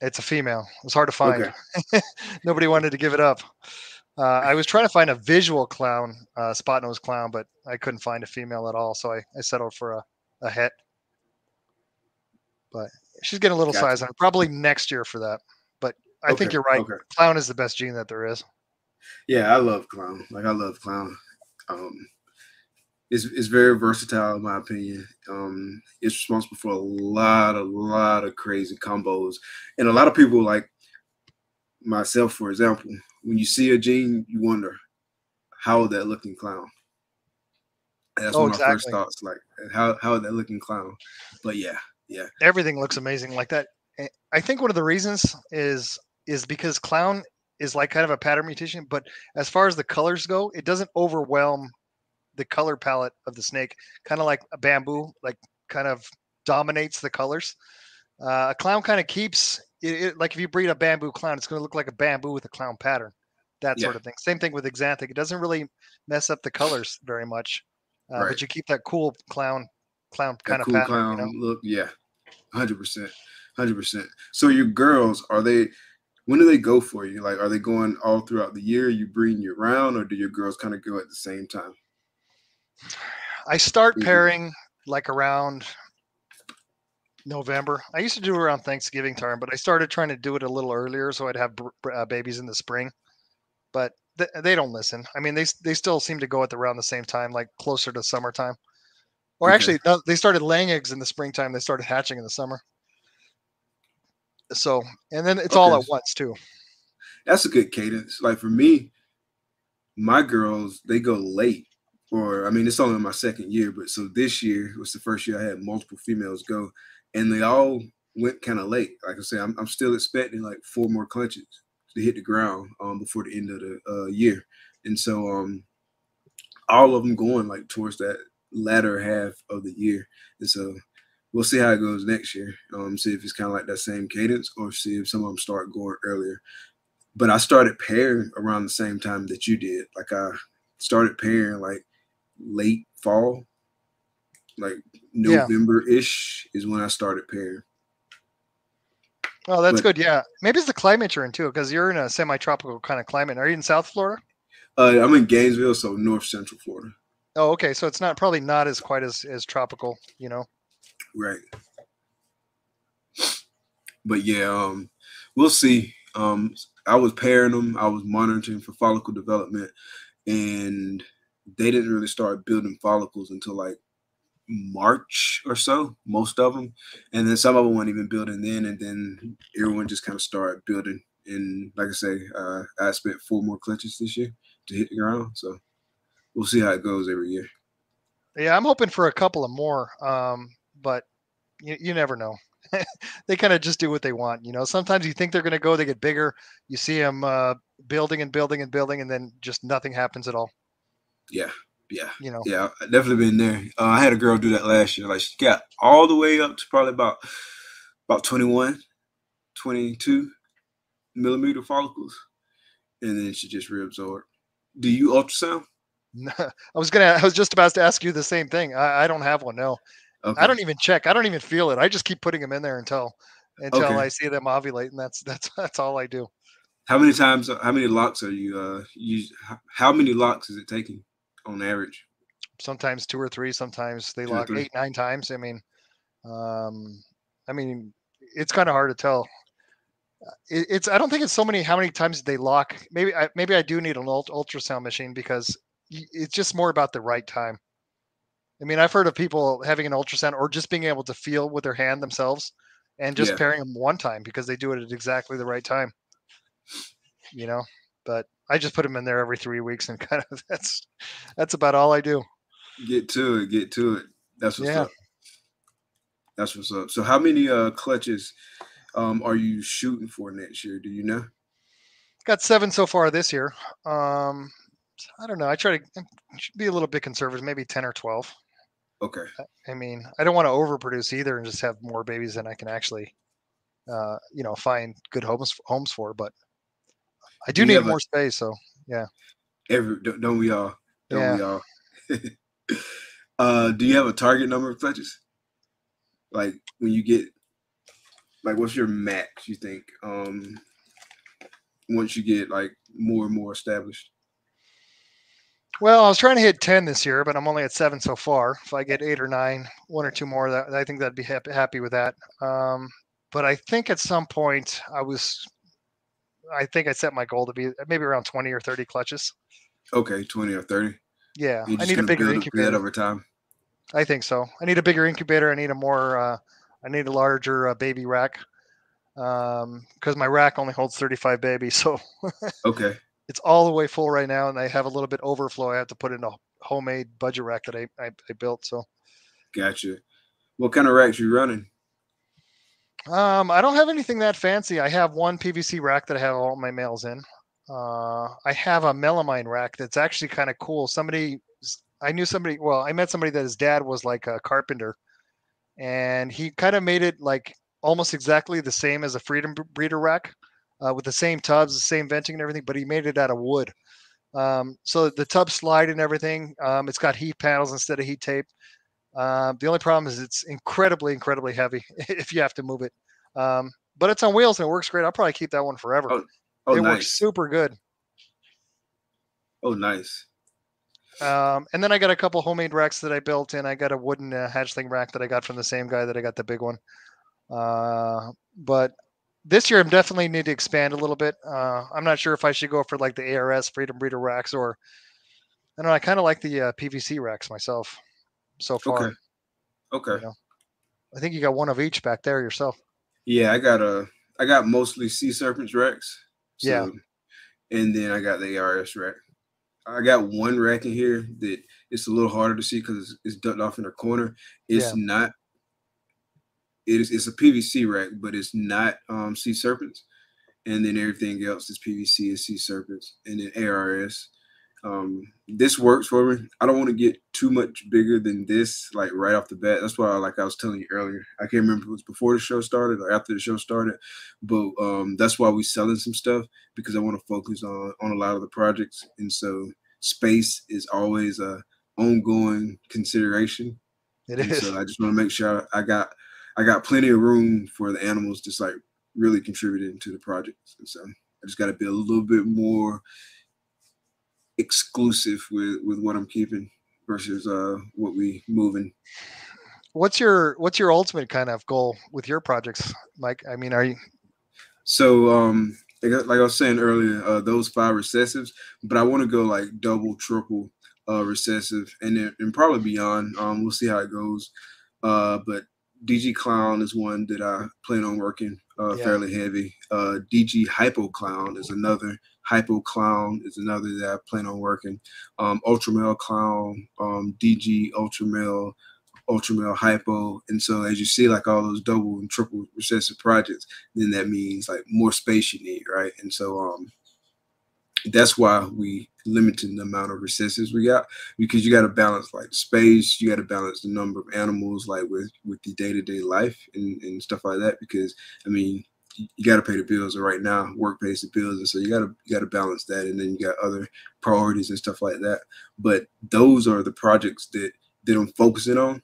It's a female. It's hard to find. Okay. Nobody wanted to give it up. I was trying to find a visual clown, spot nose clown, but I couldn't find a female at all. So I settled for a het. But she's getting a little Gotcha. size on it. Probably next year for that. But I think you're right. Okay. Clown is the best gene that there is. Yeah, I love clown. Like I love clown. It's very versatile in my opinion. It's responsible for a lot of crazy combos, and a lot of people like myself, for example, when you see a gene, you wonder how would that looking clown. And that's one of my first thoughts, like how would that looking clown. But yeah. Everything looks amazing like that. I think one of the reasons is because clown is like kind of a pattern mutation, but as far as the colors go, it doesn't overwhelm the color palette of the snake, kind of like a bamboo, like kind of dominates the colors. A clown kind of keeps it, like if you breed a bamboo clown, it's going to look like a bamboo with a clown pattern, that sort of thing. Same thing with Xanthic. It doesn't really mess up the colors very much, Right. but you keep that cool clown kind That of cool pattern. clown You know? look, yeah, 100%. So your girls, when do they go for you? Like, are they going all throughout the year? You breeding year round, or do your girls kind of go at the same time? I start pairing like around November. I used to do it around Thanksgiving time, but I started trying to do it a little earlier so I'd have babies in the spring. But they don't listen. I mean, they still seem to go at around the same time, like closer to summertime. Or Okay. actually, no, they started laying eggs in the springtime. They started hatching in the summer. So, and then it's all Okay. at once too. That's a good cadence. Like for me, my girls, they go late. Or I mean, it's only my second year, but so this year was the first year I had multiple females go, and they all went kind of late. Like I said, I'm still expecting like 4 more clutches to hit the ground before the end of the year, and so all of them going like towards that latter half of the year, and so we'll see how it goes next year. See if it's kind of like that same cadence, or see if some of them start going earlier. But I started pairing around the same time that you did. Like I started pairing like late fall, like Yeah. November-ish is when I started pairing. Oh, that's But good. Yeah. Maybe it's the climate you're in too, because you're in a semi-tropical kind of climate. Are you in South Florida? I'm in Gainesville, so North Central Florida. Oh, okay. So it's not probably not as quite as tropical, Right. But yeah, we'll see. I was pairing them. I was monitoring for follicle development, and they didn't really start building follicles until like March or so, most of them, and then some of them weren't even building then, and then everyone just kind of started building. And like I say, I spent 4 more clutches this year to hit the ground, so we'll see how it goes every year. Yeah, I'm hoping for a couple of more, but you never know. They kind of just do what they want. Sometimes you think they're going to go, they get bigger. You see them building and building and building, and then just nothing happens at all. Yeah, yeah, You know. yeah. I definitely been there. I had a girl do that last year. Like she got all the way up to probably about 21, 22 millimeter follicles, and then she just reabsorbed. Do you ultrasound? I was just about to ask you the same thing. I don't have one. No, I Okay, don't even check. I don't even feel it. I just keep putting them in there until okay. I see them ovulate, and that's all I do. How many times? How many locks are you use? How many locks is it taking on average? Sometimes two or three. Sometimes they 2 or lock 3. 8, 9 times. Um, I mean, it's kind of hard to tell. It's I don't think it's so many how many times they lock. Maybe I do need an ultrasound machine because it's just more about the right time. I mean, I've heard of people having an ultrasound or just being able to feel with their hand themselves and just Yeah, pairing them one time because they do it at exactly the right time, you know. But I just put them in there every 3 weeks and kind of that's about all I do. get to it. Get to it. That's what's Yeah, up. That's what's up. So, how many clutches are you shooting for next year? Do you know? got 7 so far this year. Um, I don't know. I should be a little bit conservative, maybe 10 or 12. Okay. I mean, I don't want to overproduce either and just have more babies than I can actually, find good homes for. But I Do do you need have a more space. So yeah, don't we all? Don't yeah. we all? Do you have a target number of clutches? Like when you get like, what's your max? You think once you get like more and more established? Well, I was trying to hit 10 this year, but I'm only at 7 so far. If I get 8 or 9, 1 or 2 more, that I think that'd be happy with that. But I think at some point I think I set my goal to be maybe around 20 or 30 clutches. Okay, 20 or 30. Yeah, You're I just need a gonna bigger build up that incubator. over time. I think so. I need a bigger incubator. I need a larger baby rack because my rack only holds 35 babies. So Okay, it's all the way full right now, and I have a little bit overflow. I have to put in a homemade budget rack that I built. So gotcha. What kind of racks you running? I don't have anything that fancy. I have one PVC rack that I have all my males in. I have a melamine rack that's actually kind of cool. I knew somebody. Well, I met somebody that his dad was like a carpenter, and he kind of made it like almost exactly the same as a Freedom Breeder rack, with the same tubs, the same venting and everything. But he made it out of wood. So the tubs slide and everything. It's got heat panels instead of heat tape. The only problem is it's incredibly, incredibly heavy if you have to move it. But it's on wheels and it works great. I'll probably keep that one forever. Oh, oh, It works nice. super good. Oh, nice. And then I got a couple homemade racks that I built, and I got a wooden hatchling rack that I got from the same guy that I got the big one. But this year, I'm definitely need to expand a little bit. I'm not sure if I should go for like the ARS Freedom Breeder racks, or I don't know. I kind of like the PVC racks myself so Okay. far. Okay. You know, I think you got one of each back there yourself. Yeah, I got mostly sea serpents racks. Yeah, So and then I got the ARS rack. I got one rack in here that it's a little harder to see because it's ducked off in a corner. It's yeah. not. It's a PVC rack, but it's not sea serpents. And then everything else is PVC and sea serpents, and then ARS. This works for me. I don't want to get too much bigger than this, like right off the bat. That's why, like I was telling you earlier, I can't remember if it was before the show started or after the show started, but that's why we selling some stuff because I want to focus on a lot of the projects, and so space is always a ongoing consideration, It and so is. I just want to make sure I got plenty of room for the animals just like really contributing to the projects, and so I just got to be a little bit more exclusive with what I'm keeping versus what we moving. What's your ultimate kind of goal with your projects, Mike? I mean, are you? So like I was saying earlier, those five recessives, but I want to go like double, triple recessive, and then and probably beyond. We'll see how it goes. But DG Clown is one that I plan on working Yeah, fairly heavy. DG Hypo Clown is another. Hypo Clown is another that I plan on working. Ultra Male Clown, DG Ultra Male, Ultra Male Hypo. And so as you see like all those double and triple recessive projects, then that means like more space you need, right? And so that's why we limited the amount of recessives we got because you got to balance like space, you got to balance the number of animals like with the day-to-day life and stuff like that because I mean you got to pay the bills and right now work pays the bills and so you got to balance that and then you got other priorities and stuff like that, but those are the projects that I'm focusing on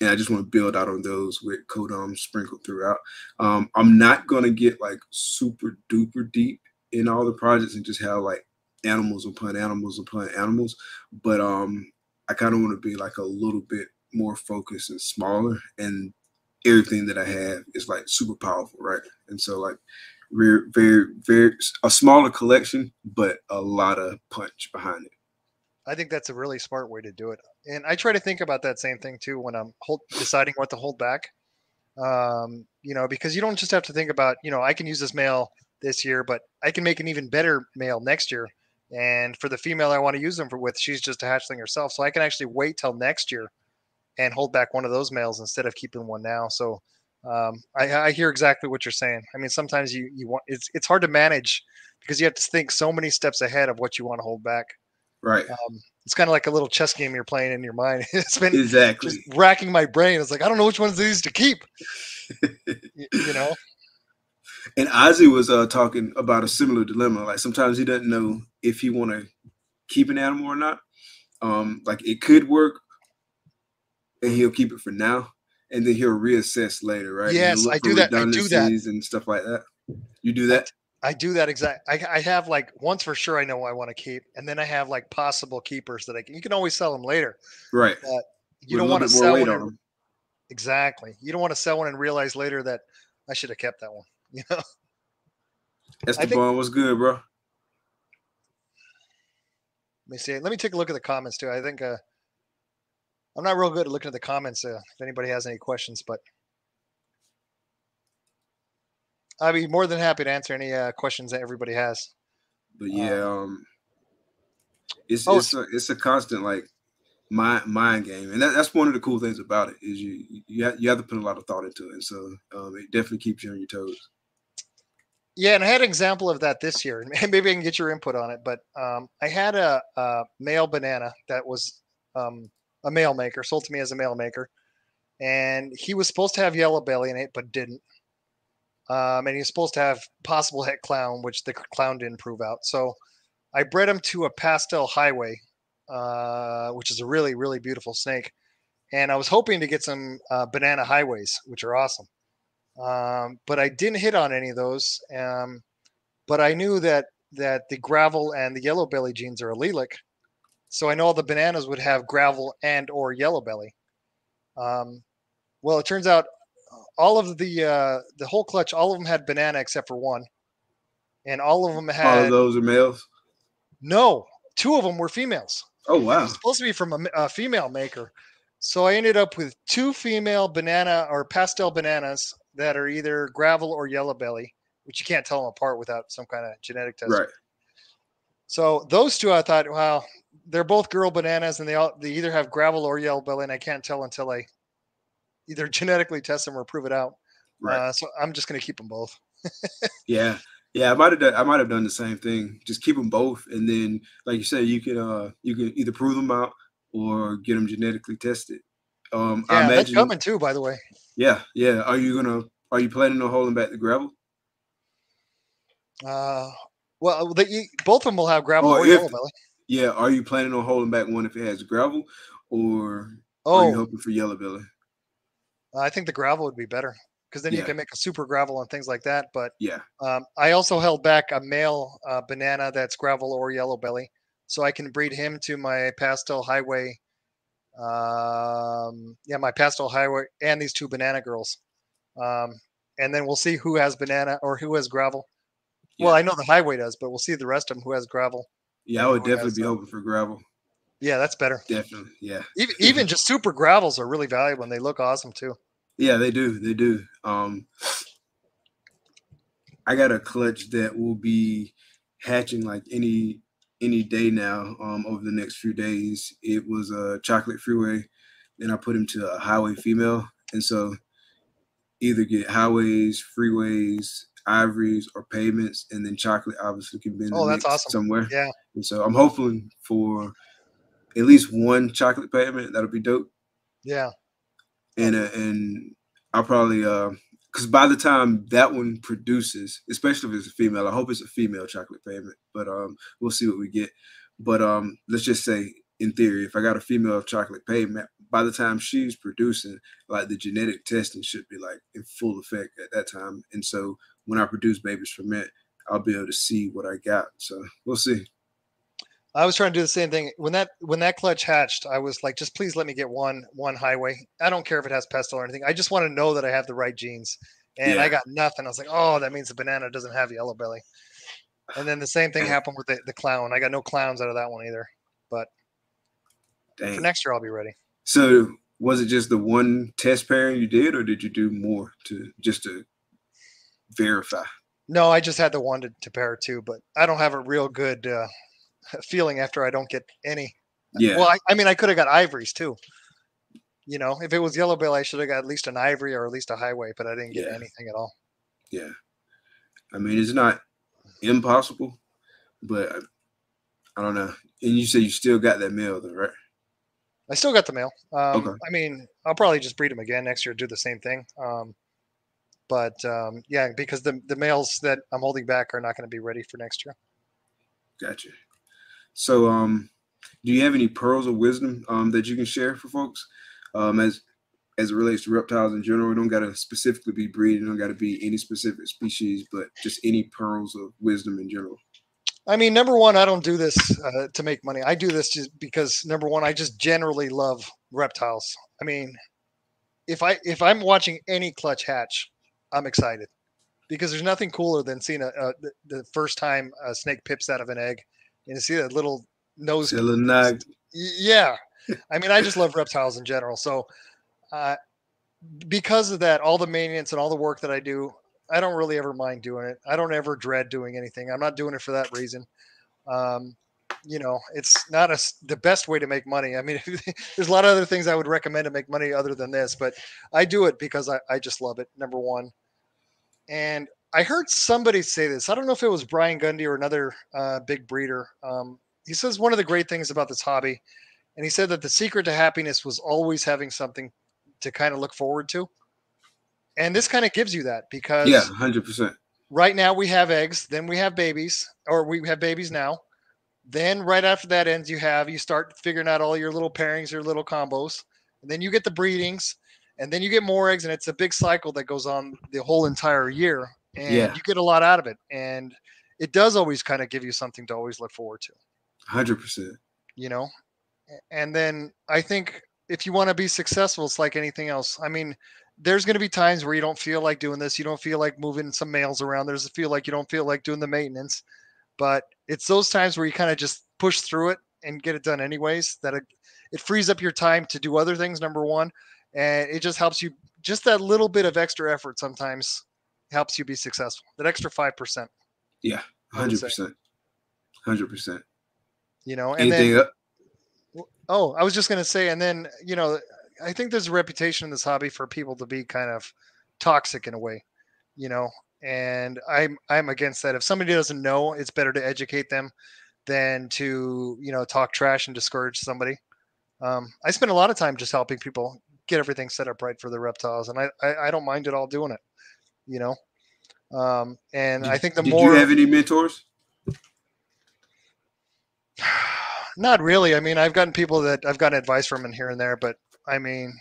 and I just want to build out on those with codom sprinkled throughout. I'm not gonna get like super duper deep in all the projects and just have like animals upon animals upon animals, but I kind of want to be like a little bit more focused and smaller, and everything that I have is like super powerful, right? And so like very very a smaller collection, but a lot of punch behind it. I think that's a really smart way to do it. And I try to think about that same thing too when I'm deciding what to hold back. Because you don't just have to think about, I can use this male this year, but I can make an even better male next year. And for the female I want to use them with, she's just a hatchling herself. So I can actually wait till next year and hold back one of those males instead of keeping one now. So I hear exactly what you're saying. I mean, sometimes you want it's hard to manage because you have to think so many steps ahead of what you want to hold back. Right. It's kind of like a little chess game you're playing in your mind. It's been just Exactly. racking my brain. It's like I don't know which ones of these to keep. You know? And Ozzy was talking about a similar dilemma. Like sometimes he doesn't know if he want to keep an animal or not. Like it could work, and he'll keep it for now, and then he'll reassess later, right? And he'll Yes, look I for do that. I do that. redundancies and stuff like that. You do I that, I do that exact. I have like once for sure I know I want to keep, and then I have like possible keepers that you can always sell them later, right? but you With a don't little want to bit more sell weight one on and them, exactly. You don't want to sell one and realize later that I should have kept that one. You know, I think. Esteban, what's good, bro? Let me see. Let me take a look at the comments too. I think I'm not real good at looking at the comments. If anybody has any questions, but I'd be more than happy to answer any questions that everybody has. But yeah, Um, it's oh, it's a constant like mind game, and that's one of the cool things about it is you have to put a lot of thought into it, and so it definitely keeps you on your toes. yeah, and I had an example of that this year. Maybe I can get your input on it. But I had a male banana that was a male maker, sold to me as a male maker, and he was supposed to have yellow belly in it, but didn't. And he was supposed to have possible het clown, which the clown didn't prove out. So I bred him to a pastel highway, which is a really, really beautiful snake. And I was hoping to get some banana highways, which are awesome. But I didn't hit on any of those. But I knew that the gravel and the yellow belly genes are allelic, so I know all the bananas would have gravel and or yellow belly. Um, well, it turns out all of the whole clutch, all of them had banana except for one, and all of them All of had those are males. no. Two of them were females. Oh It wow. was supposed to be from a female maker. So I ended up with two female banana or pastel bananas that are either gravel or yellow belly, which you can't tell them apart without some kind of genetic testing. Right. So those two, I thought, wow, they're both girl bananas, and they either have gravel or yellow belly, and I can't tell until I either genetically test them or prove it out. Right. So I'm just going to keep them both. Yeah. Yeah, I might have done the same thing. Just keep them both, and then, like you said, you can either prove them out or get them genetically tested. I Yeah, that's imagine. coming too, by the way. Yeah, yeah. Are you planning on holding back the gravel? Uh, well, both of them will have gravel Or or if yellow belly. yeah, are you planning on holding back one if it has gravel, or are you Oh, hoping for yellow belly? I think the gravel would be better because then you Yeah, can make a super gravel and things like that. But yeah, I also held back a male banana that's gravel or yellow belly, so I can breed him to my pastel highway. Yeah, my pastel highway and these two banana girls. Um, and then we'll see who has banana or who has gravel. Well, yeah, I know the highway does, but we'll see the rest of them who has gravel yeah. I and would who definitely has. be hoping for gravel. Yeah, that's better. Definitely, yeah, Even just super gravels are really valuable and they look awesome too. yeah. They do, they do. I got a clutch that will be hatching like any day now. Over the next few days, it was a chocolate freeway. Then I put him to a highway female, and so either get highways, freeways, ivories, or pavements, and then chocolate obviously can be in the Oh, that's mix awesome. somewhere. Yeah, And so I'm hoping for at least one chocolate pavement. That'll be dope. yeah. Oh, And I'll probably because by the time that one produces, especially if it's a female, I hope it's a female chocolate pavement. But we'll see what we get. But let's just say, in theory, if I got a female chocolate pavement, by the time she's producing, like the genetic testing should be like in full effect at that time. And so when I produce babies from it, I'll be able to see what I got. So we'll see. I was trying to do the same thing when that clutch hatched. I was like, just please let me get one highway. I don't care if it has pestle or anything. I just want to know that I have the right genes. And I Yeah. got nothing. I was like, oh, that means the banana doesn't have yellow belly. And then the same thing Dang. happened with the clown. I got no clowns out of that one either. But for Dang. next year, I'll be ready. So was it just the one test pairing you did, or did you do more to verify? No, I just had the one to pair to, but I don't have a real good feeling after I don't get any. Yeah, Well, I mean, I could have got ivories too. If it was yellow belly, I should have got at least an ivory or at least a highway, but I didn't get yeah, anything at all. yeah. I mean, it's not impossible, but I don't know. And you said you still got that mail though, right? I still got the male. Okay, I mean, I'll probably just breed them again next year, do the same thing. But yeah, because the males that I'm holding back are not going to be ready for next year. gotcha. So, do you have any pearls of wisdom that you can share for folks, as it relates to reptiles in general? We don't got to specifically be breeding, don't got to be any specific species, but just any pearls of wisdom in general. I mean, number one, I don't do this to make money. I do this just because number one, I just generally love reptiles. I mean, if I'm watching any clutch hatch, I'm excited because there's nothing cooler than seeing the first time a snake pips out of an egg and to see that little nose. Selenag. Yeah, I mean, I just love reptiles in general. So uh, because of that, all the maintenance and all the work that I do, I don't really ever mind doing it. I don't ever dread doing anything. I'm not doing it for that reason. Um, it's not the best way to make money. I mean, there's a lot of other things I would recommend to make money other than this, but I do it because I just love it. Number one. And I heard somebody say this. I don't know if it was Brian Gundy or another big breeder. He says one of the great things about this hobby, and he said that the secret to happiness was always having something to kind of look forward to. And this kind of gives you that Yeah, because 100%. right now we have eggs, then we have babies, or we have babies now. Then right after that ends, you start figuring out all your little pairings, your little combos, and then you get the breedings, and then you get more eggs, and it's a big cycle that goes on the whole entire year, and Yeah, you get a lot out of it, and it does always kind of give you something to always look forward to, 100%. you know. And then I think if you want to be successful, it's like anything else. I mean, there's going to be times where you don't feel like doing this. You don't feel like moving some males around. There's a feel like you don't feel like doing the maintenance, but it's those times where you kind of just push through it and get it done anyways. It frees up your time to do other things. Number one, and it just helps you. Just that little bit of extra effort sometimes helps you be successful. That extra 5%. Yeah, I would say. 100%. 100%. You know, and Anything then up? oh, I was just going to say, and then I think there's a reputation in this hobby for people to be kind of toxic in a way, you know, and I'm against that. If somebody doesn't know, it's better to educate them than to talk trash and discourage somebody. I spend a lot of time just helping people get everything set up right for the reptiles, and I don't mind at all doing it, you know. And I think the Did you more have any mentors? not really. I mean, I've gotten people that I've gotten advice from in here and there, but I mean,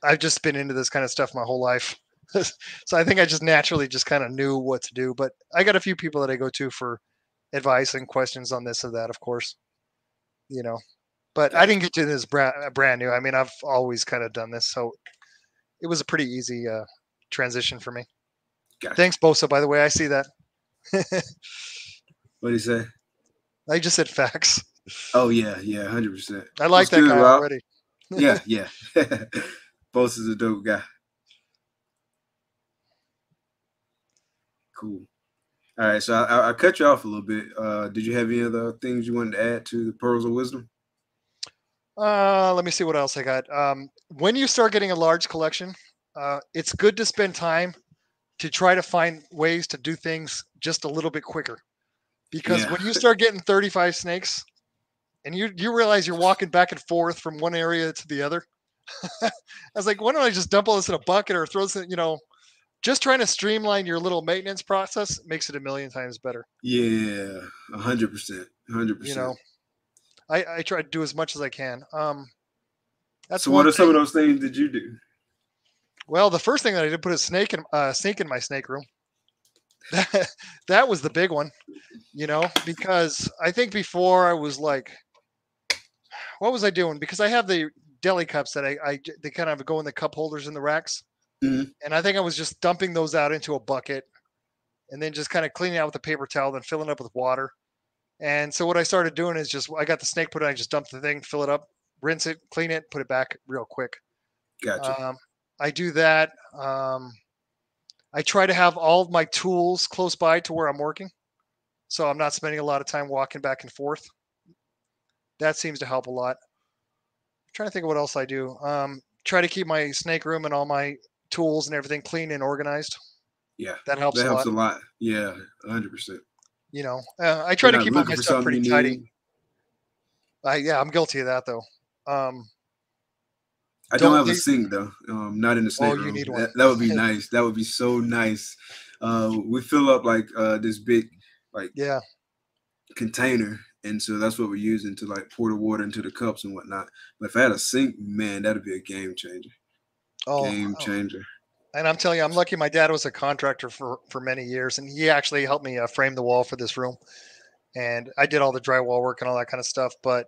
I've just been into this kind of stuff my whole life. So I think I just naturally just kind of knew what to do. But I got a few people that I go to for advice and questions on this or that, of course, you know. But I Gotcha. didn't get to this brand new. I mean, I've always kind of done this. So it was a pretty easy transition for me. Gotcha. Thanks, Bosa, by the way. I see that. What do you say? I just said facts. Oh yeah, yeah, 100%. I like What's that good, guy Rob? already. Yeah, yeah. Boss is a dope guy. Cool. All right, so I cut you off a little bit. Did you have any other things you wanted to add to the pearls of wisdom? Let me see what else I got. When you start getting a large collection, it's good to spend time to try to find ways to do things just a little bit quicker. Because Yeah, when you start getting 35 snakes and you realize you're walking back and forth from one area to the other, I was like, why don't I just dump all this in a bucket or throw this in, just trying to streamline your little maintenance process makes it a million times better. yeah, 100%, hundred You percent. know, I try to do as much as I can. That's So, what one are some of thing. those things that you do? Well, the first thing that I did put a snake in my snake room. That was the big one, because I think before I was like, what was I doing? Because I have the deli cups that they kind of go in the cup holders in the racks, Mhm. and I think I was just dumping those out into a bucket and then just kind of cleaning out with a paper towel, then filling it up with water. And so what I started doing is just I got the snake put in, I just dumped the thing, fill it up, rinse it, clean it, put it back real quick. Gotcha. Um, I do that. I try to have all of my tools close by to where I'm working, so I'm not spending a lot of time walking back and forth. That seems to help a lot. I'm trying to think of what else I do. Try to keep my snake room and all my tools and everything clean and organized. Yeah, That helps that a helps lot. a lot. Yeah, 100%. I try You're to not keep all looking my for stuff something pretty you tidy. need. Yeah, I'm guilty of that though. Um, I don't don't have a leave. sink though. Not in the Oh, snake you room. need one. That would be nice. That would be so nice. We fill up like this big like Yeah. container, and so that's what we're using to like pour the water into the cups and whatnot. But if I had a sink, man, that'd be a game changer. Oh, Game changer. and I'm telling you, I'm lucky. My dad was a contractor for many years, and he actually helped me frame the wall for this room. And I did all the drywall work and all that kind of stuff. But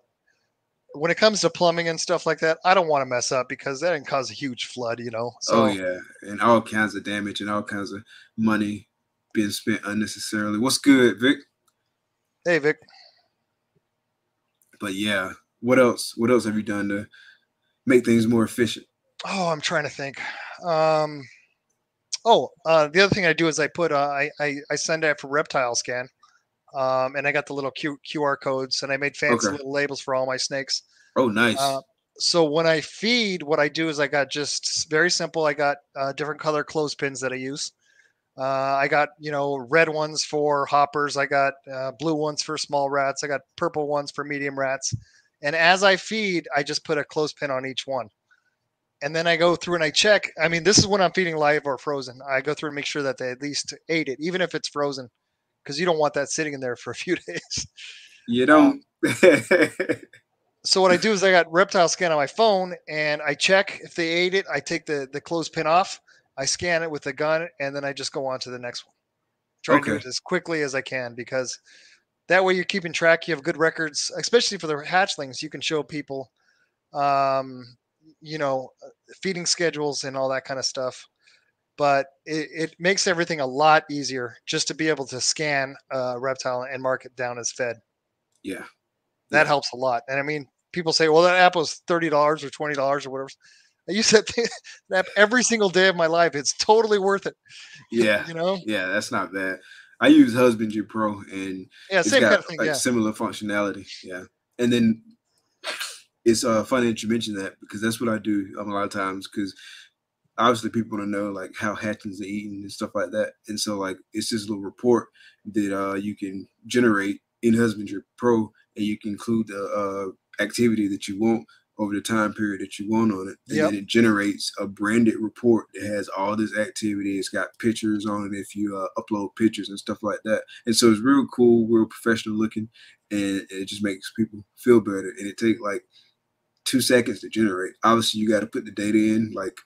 when it comes to plumbing and stuff like that, I don't want to mess up because that can cause a huge flood. Oh So, yeah, and all kinds of damage and all kinds of money being spent unnecessarily. What's good, Vic? hey, Vic. But yeah, what else? What else have you done to make things more efficient? Oh, I'm trying to think. Um, the other thing I do is I put I send out for reptile scan, and I got the little QR codes, and I made fancy Okay. little labels for all my snakes. Oh, Uh, nice. so when I feed, what I do is I got just very simple. I got different color clothespins that I use. I got red ones for hoppers. I got blue ones for small rats. I got purple ones for medium rats. And as I feed, I just put a clothespin on each one. And then I go through and I check. I mean, this is when I'm feeding live or frozen. I go through and make sure that they at least ate it, even if it's frozen, because you don't want that sitting in there for a few days. You Um, don't. so what I do is I got reptile scan on my phone and I check if they ate it. I take the clothespin off, I scan it with the gun, and then I just go on to the next one. Try and do Okay. it as quickly as I can because that way you're keeping track. You have good records, especially for the hatchlings. You can show people, um, feeding schedules and all that kind of stuff. But it makes everything a lot easier just to be able to scan a reptile and mark it down as fed. Yeah. That Yeah. helps a lot. And I mean, people say, well, that app was $30 or $20 or whatever. I use that app every single day of my life. It's totally worth it. Yeah. You know? Yeah. That's not bad. I use Husbandry Pro, and Yeah, it's same got kind of thing. like Yeah. similar functionality. Yeah. And then it's funny that you mentioned that, because that's what I do a lot of times, because obviously people want to know like how hatchings are eating and stuff like that. And so like it's this little report that you can generate in Husbandry Pro, and you can include the activity that you want over the time period that you want on it. And Yep. then it generates a branded report that has all this activity. It's got pictures on it if you upload pictures and stuff like that. And so it's real cool, real professional looking, and it just makes people feel better. And it takes like 2 seconds to generate. Obviously, you got to put the data in, like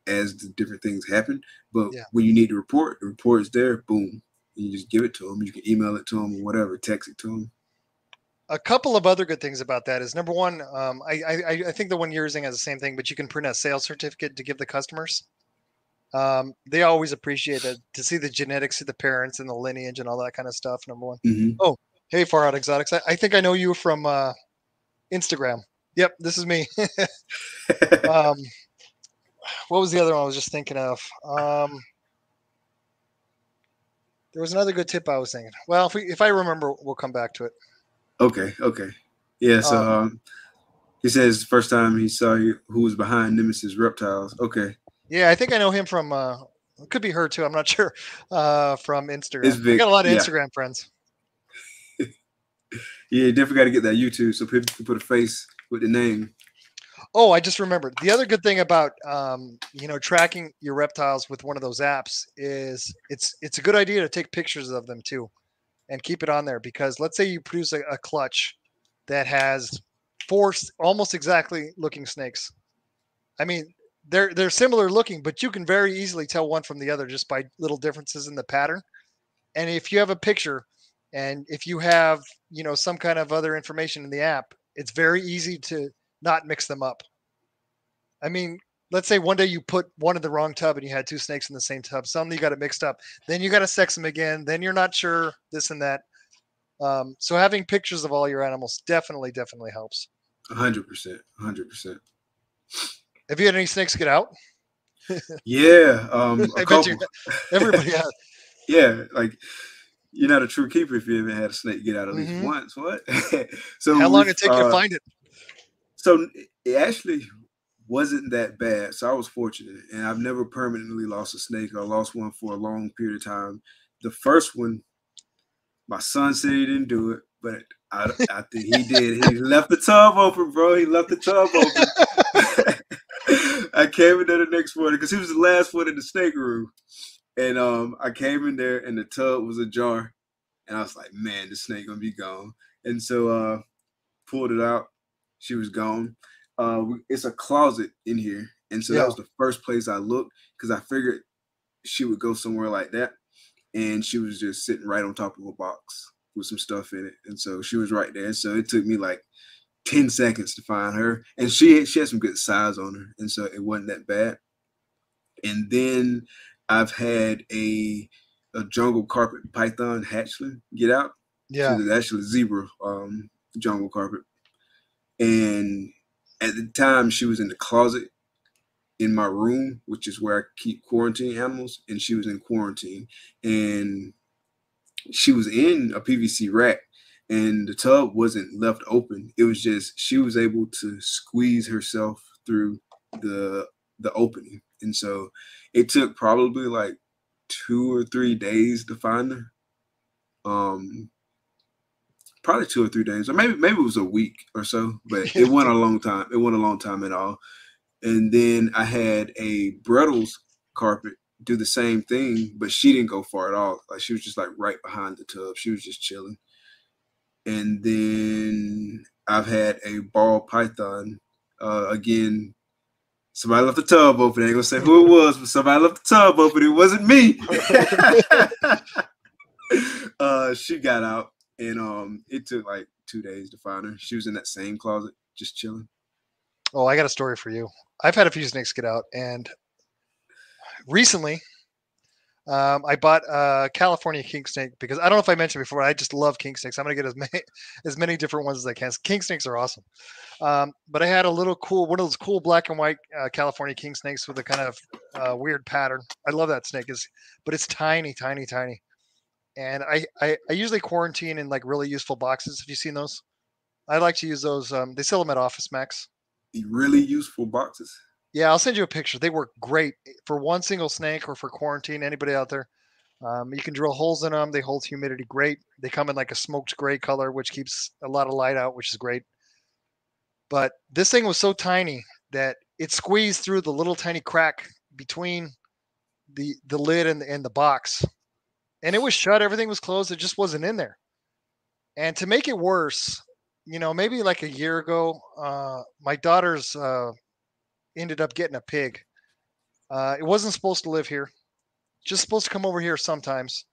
as the different things happen. But Yeah. when you need the report is there. Boom, and you just give it to them. You can email it to them or whatever, text it to them. A couple of other good things about that is, number one, I think the one you're using has the same thing, but you can print a sales certificate to give the customers. They always appreciate that, to see the genetics of the parents and the lineage and all that kind of stuff. Number one. Mm-hmm. Oh, hey, Far Out Exotics. I think I know you from Instagram. Yep, this is me. um, what was the other one I was just thinking of? There was another good tip I was thinking. Well, if I remember, we'll come back to it. Okay. Yeah. So he says the first time he saw you, who was behind Nemesis Reptiles. Okay. Yeah, I think I know him from. It could be her too. I'm not sure. From It's Instagram. I Vic. got a lot of Yeah. Instagram friends. Yeah, you definitely got to get that YouTube so people can put a face with the name. Oh, I just remembered. The other good thing about tracking your reptiles with one of those apps is it's a good idea to take pictures of them too, and keep it on there, because let's say you produce a clutch that has four almost exactly looking snakes. I mean, they're similar looking, but you can very easily tell one from the other just by little differences in the pattern. And if you have a picture, and if you have some kind of other information in the app, it's very easy to not mix them up. I mean, let's say one day you put one in the wrong tub and you had two snakes in the same tub. Suddenly you got it mixed up. Then you got to sex them again. Then you're not sure this and that. So having pictures of all your animals definitely helps. 100%. 100%. Have you had any snakes get out? Yeah. A I bet you couple. everybody has. Yeah. Like, you're not a true keeper if you haven't had a snake get out at least once. What? So How long did it take you to find it? So it actually wasn't that bad. So I was fortunate, and I've never permanently lost a snake or lost one for a long period of time. The first one, my son said he didn't do it, but I think he did. He left the tub open, bro. He left the tub open. I came in there the next morning because he was the last one in the snake room. And I came in there and the tub was ajar. And I was like, man, the snake gonna be gone. And so pulled it out. She was gone. It's a closet in here. And so that was the first place I looked, because I figured she would go somewhere like that. And she was just sitting right on top of a box with some stuff in it. And so she was right there. So it took me like 10 seconds to find her. And she had some good size on her. And so it wasn't that bad. And then I've had a jungle carpet python hatchling get out. Yeah. She was actually zebra jungle carpet. And at the time, she was in the closet in my room, which is where I keep quarantine animals. And she was in quarantine. And she was in a PVC rack. And the tub wasn't left open. It was just she was able to squeeze herself through the opening. And so it took probably like 2 or 3 days to find her. Probably 2 or 3 days, or maybe it was a week or so, but it wasn't a long time. It wasn't a long time at all. And then I had a Brettles carpet do the same thing, but she didn't go far at all. Like, she was just like right behind the tub. She was just chilling. And then I've had a ball python. Again, somebody left the tub open. I ain't gonna say who it was, but somebody left the tub open. It wasn't me. She got out, and it took like 2 days to find her. She was in that same closet, just chilling. Oh, I got a story for you. I've had a few snakes get out, and recently I bought a California king snake because I don't know if I mentioned before. I just love king snakes. I'm gonna get as many different ones as I can. King snakes are awesome. But I had a little cool one of those cool black and white California king snakes with a kind of weird pattern. I love that snake. But it's tiny, tiny, tiny. And I usually quarantine in like really useful boxes. Have you seen those? I like to use those. They sell them at Office Max. Really useful boxes. Yeah, I'll send you a picture. They work great for one single snake or for quarantine. Anybody out there? You can drill holes in them. They hold humidity great. They come in like a smoked gray color, which keeps a lot of light out, which is great. But this thing was so tiny that it squeezed through the little tiny crack between the lid and the box, and it was shut. Everything was closed. It just wasn't in there. And to make it worse, maybe like a year ago, my daughter's ended up getting a pig. It wasn't supposed to live here. Just supposed to come over here sometimes.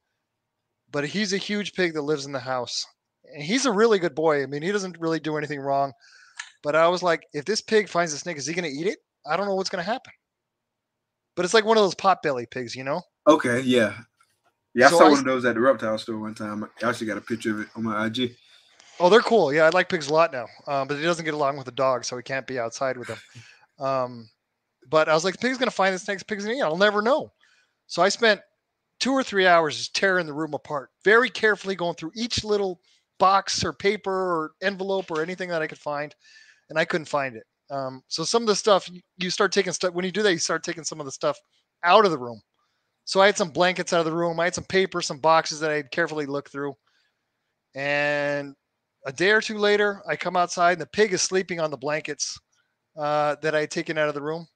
But he's a huge pig that lives in the house. And he's a really good boy. I mean, he doesn't really do anything wrong. But I was like, if this pig finds a snake, is he going to eat it? I don't know what's going to happen. But it's like one of those potbelly pigs, Okay, yeah. Yeah, I So saw one of those at the reptile store one time. I actually got a picture of it on my IG. oh, they're cool. Yeah, I like pigs a lot now. But he doesn't get along with the dog, so he can't be outside with them. But I was like, the pig's going to find the snake's pig's going to eat. I'll never know. So I spent 2 or 3 hours just tearing the room apart, very carefully going through each little box or paper or envelope or anything that I could find, and I couldn't find it. So some of the stuff you start taking stuff when you do that, you start taking some of the stuff out of the room. So I had some blankets out of the room. I had some paper, some boxes that I had carefully looked through. And a day or two later, I come outside and the pig is sleeping on the blankets that I had taken out of the room,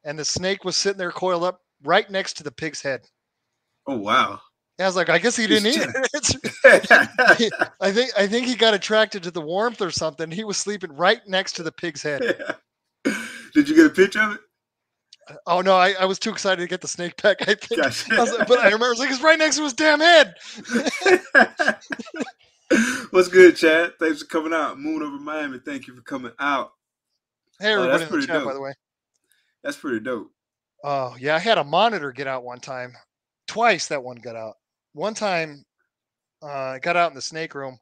and the snake was sitting there coiled up right next to the pig's head. Oh wow! I was like, I guess he didn't eat it. I think he got attracted to the warmth or something. He was sleeping right next to the pig's head. Did you get a picture of it? Oh no, I was too excited to get the snake back. I think, Gotcha. but I remember I was like, it's right next to his damn head. What's good, Chad? Thanks for coming out. Moon over Miami. Thank you for coming out. Hey, Oh, everybody that's in the pretty chat, by dope. the way. That's pretty dope. Oh yeah, I had a monitor get out one time. Twice that one got out. One time, I got out in the snake room,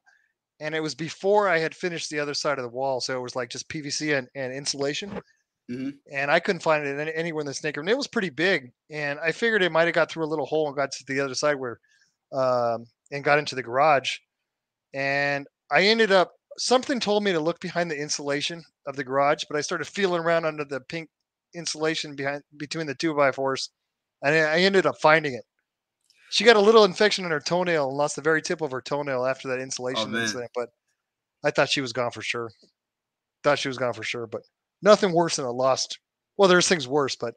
and it was before I had finished the other side of the wall, so it was like just PVC and insulation. Mm-hmm. And I couldn't find it anywhere in the snake room. It was pretty big, and I figured it might have got through a little hole and got to the other side and got into the garage. And I ended up something told me to look behind the insulation of the garage, but I started feeling around under the pink insulation between the 2x4s, and I ended up finding it. She got a little infection in her toenail and lost the very tip of her toenail after that Oh insulation man. incident. But I thought she was gone for sure. But nothing worse than a lost. Well, there's things worse, but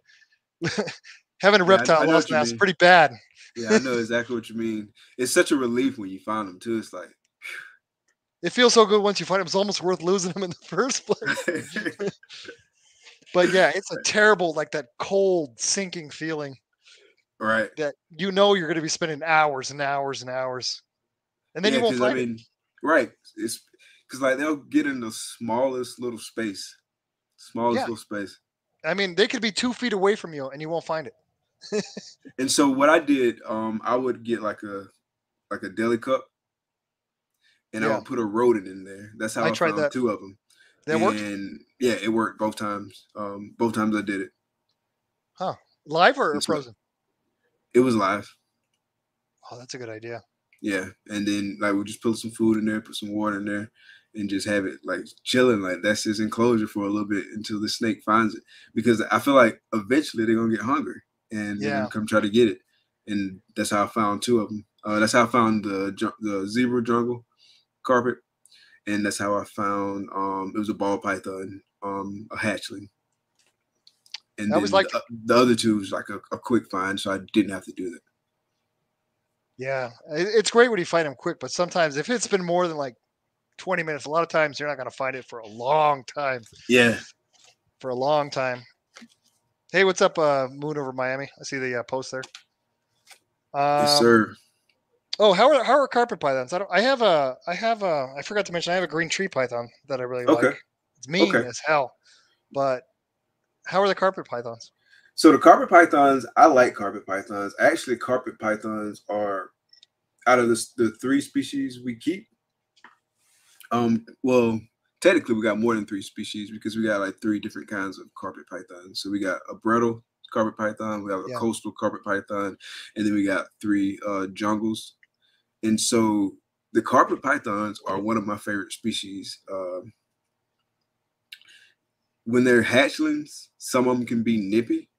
having a Yeah, reptile I know lost what you an ass is mean. pretty bad. Yeah, I know exactly what you mean. It's such a relief when you find them too. It's like, It feels so good once you find them. It's almost worth losing them in the first place. But yeah, it's a terrible, like that cold, sinking feeling right. that you're going to be spending hours and hours and hours, and then Yeah, you won't because I find it. mean, right. It's because like they'll get in the smallest little space, smallest Yeah, little space. I mean, they could be 2 feet away from you, and you won't find it. And so what I did, I would get like a deli cup, and I Yeah, would put a rodent in there. That's how I I tried found that. two of them. That worked, And yeah, it worked both times. Both times I did it. huh? Live or And so frozen? it was live. Oh, that's a good idea. Yeah, and then like we just put some food in there, put some water in there, and just have it like chilling. Like that's his enclosure for a little bit until the snake finds it. Because I feel like eventually they're gonna get hungry and they're Yeah, gonna come try to get it. And that's how I found two of them. That's how I found the zebra jungle carpet, and that's how I found it was a ball python, a hatchling, and I was then like, the other two was like a quick find, so I didn't have to do that. yeah, it's great when you find them quick, but sometimes if it's been more than like 20 minutes, a lot of times you're not going to find it for a long time. Yeah. For a long time. Hey, what's up, Moon over Miami? I see the post there. Yes, Um, sir. oh, how are carpet pythons? I forgot to mention I have a green tree python that I really Okay. like. It's mean Okay. as hell. But how are the carpet pythons? So the carpet pythons, I like carpet pythons. Actually, carpet pythons are out of the three species we keep. Well, technically we got more than three species because we got like three different kinds of carpet pythons. So we got a brettle carpet python, we have a Yeah. coastal carpet python, and then we got three jungles. And so the carpet pythons are one of my favorite species. When they're hatchlings, some of them can be nippy.